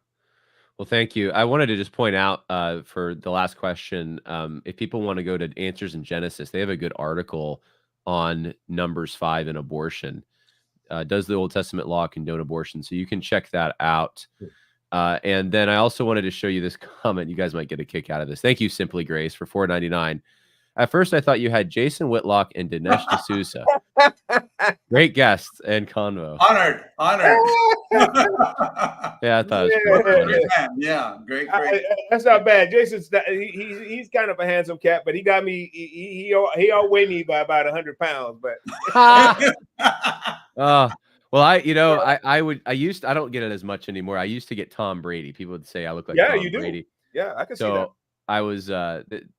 Well, thank you. I wanted to just point out for the last question, if people want to go to Answers in Genesis, they have a good article on Numbers 5 and abortion. Does the Old Testament law condone abortion? So you can check that out. And then I also wanted to show you this comment. You guys might get a kick out of this. Thank you, Simply Grace, for $4.99. At first, I thought you had Jason Whitlock and Dinesh D'Souza. Great guests and convo. Honored. Yeah, I thought it was pretty funny. Yeah, great. That's not bad. Jason's he's kind of a handsome cat, but he got me. He outweighed me by about 100 pounds. But well, I don't get it as much anymore. I used to get Tom Brady. People would say I look like Tom Brady. Yeah, I can see that. So I was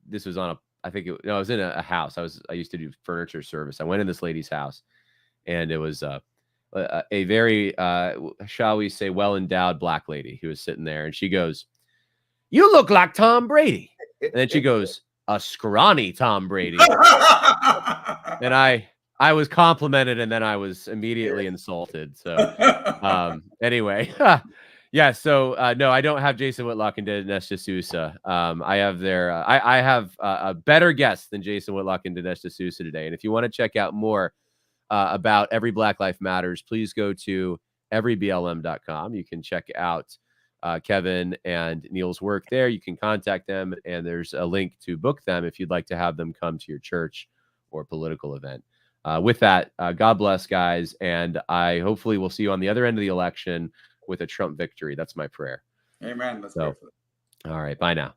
this was on a. I was in a house. I used to do furniture service. I went in this lady's house, and it was a very shall we say well-endowed black lady who was sitting there, and she goes, "You look like Tom Brady." And then she goes, "A scrawny Tom Brady." And I was complimented, and then I was immediately insulted. So anyway, yeah. So no, I don't have Jason Whitlock and Dinesh D'Souza. I have I have a better guest than Jason Whitlock and Dinesh D'Souza today. And if you want to check out more about Every Black Life Matters, please go to everyblm.com. You can check out Kevin and Neil's work there. You can contact them, and there's a link to book them if you'd like to have them come to your church or political event. With that, God bless, guys, and I hopefully will see you on the other end of the election with a Trump victory. That's my prayer. Amen. Let's go for it. All right. Bye now.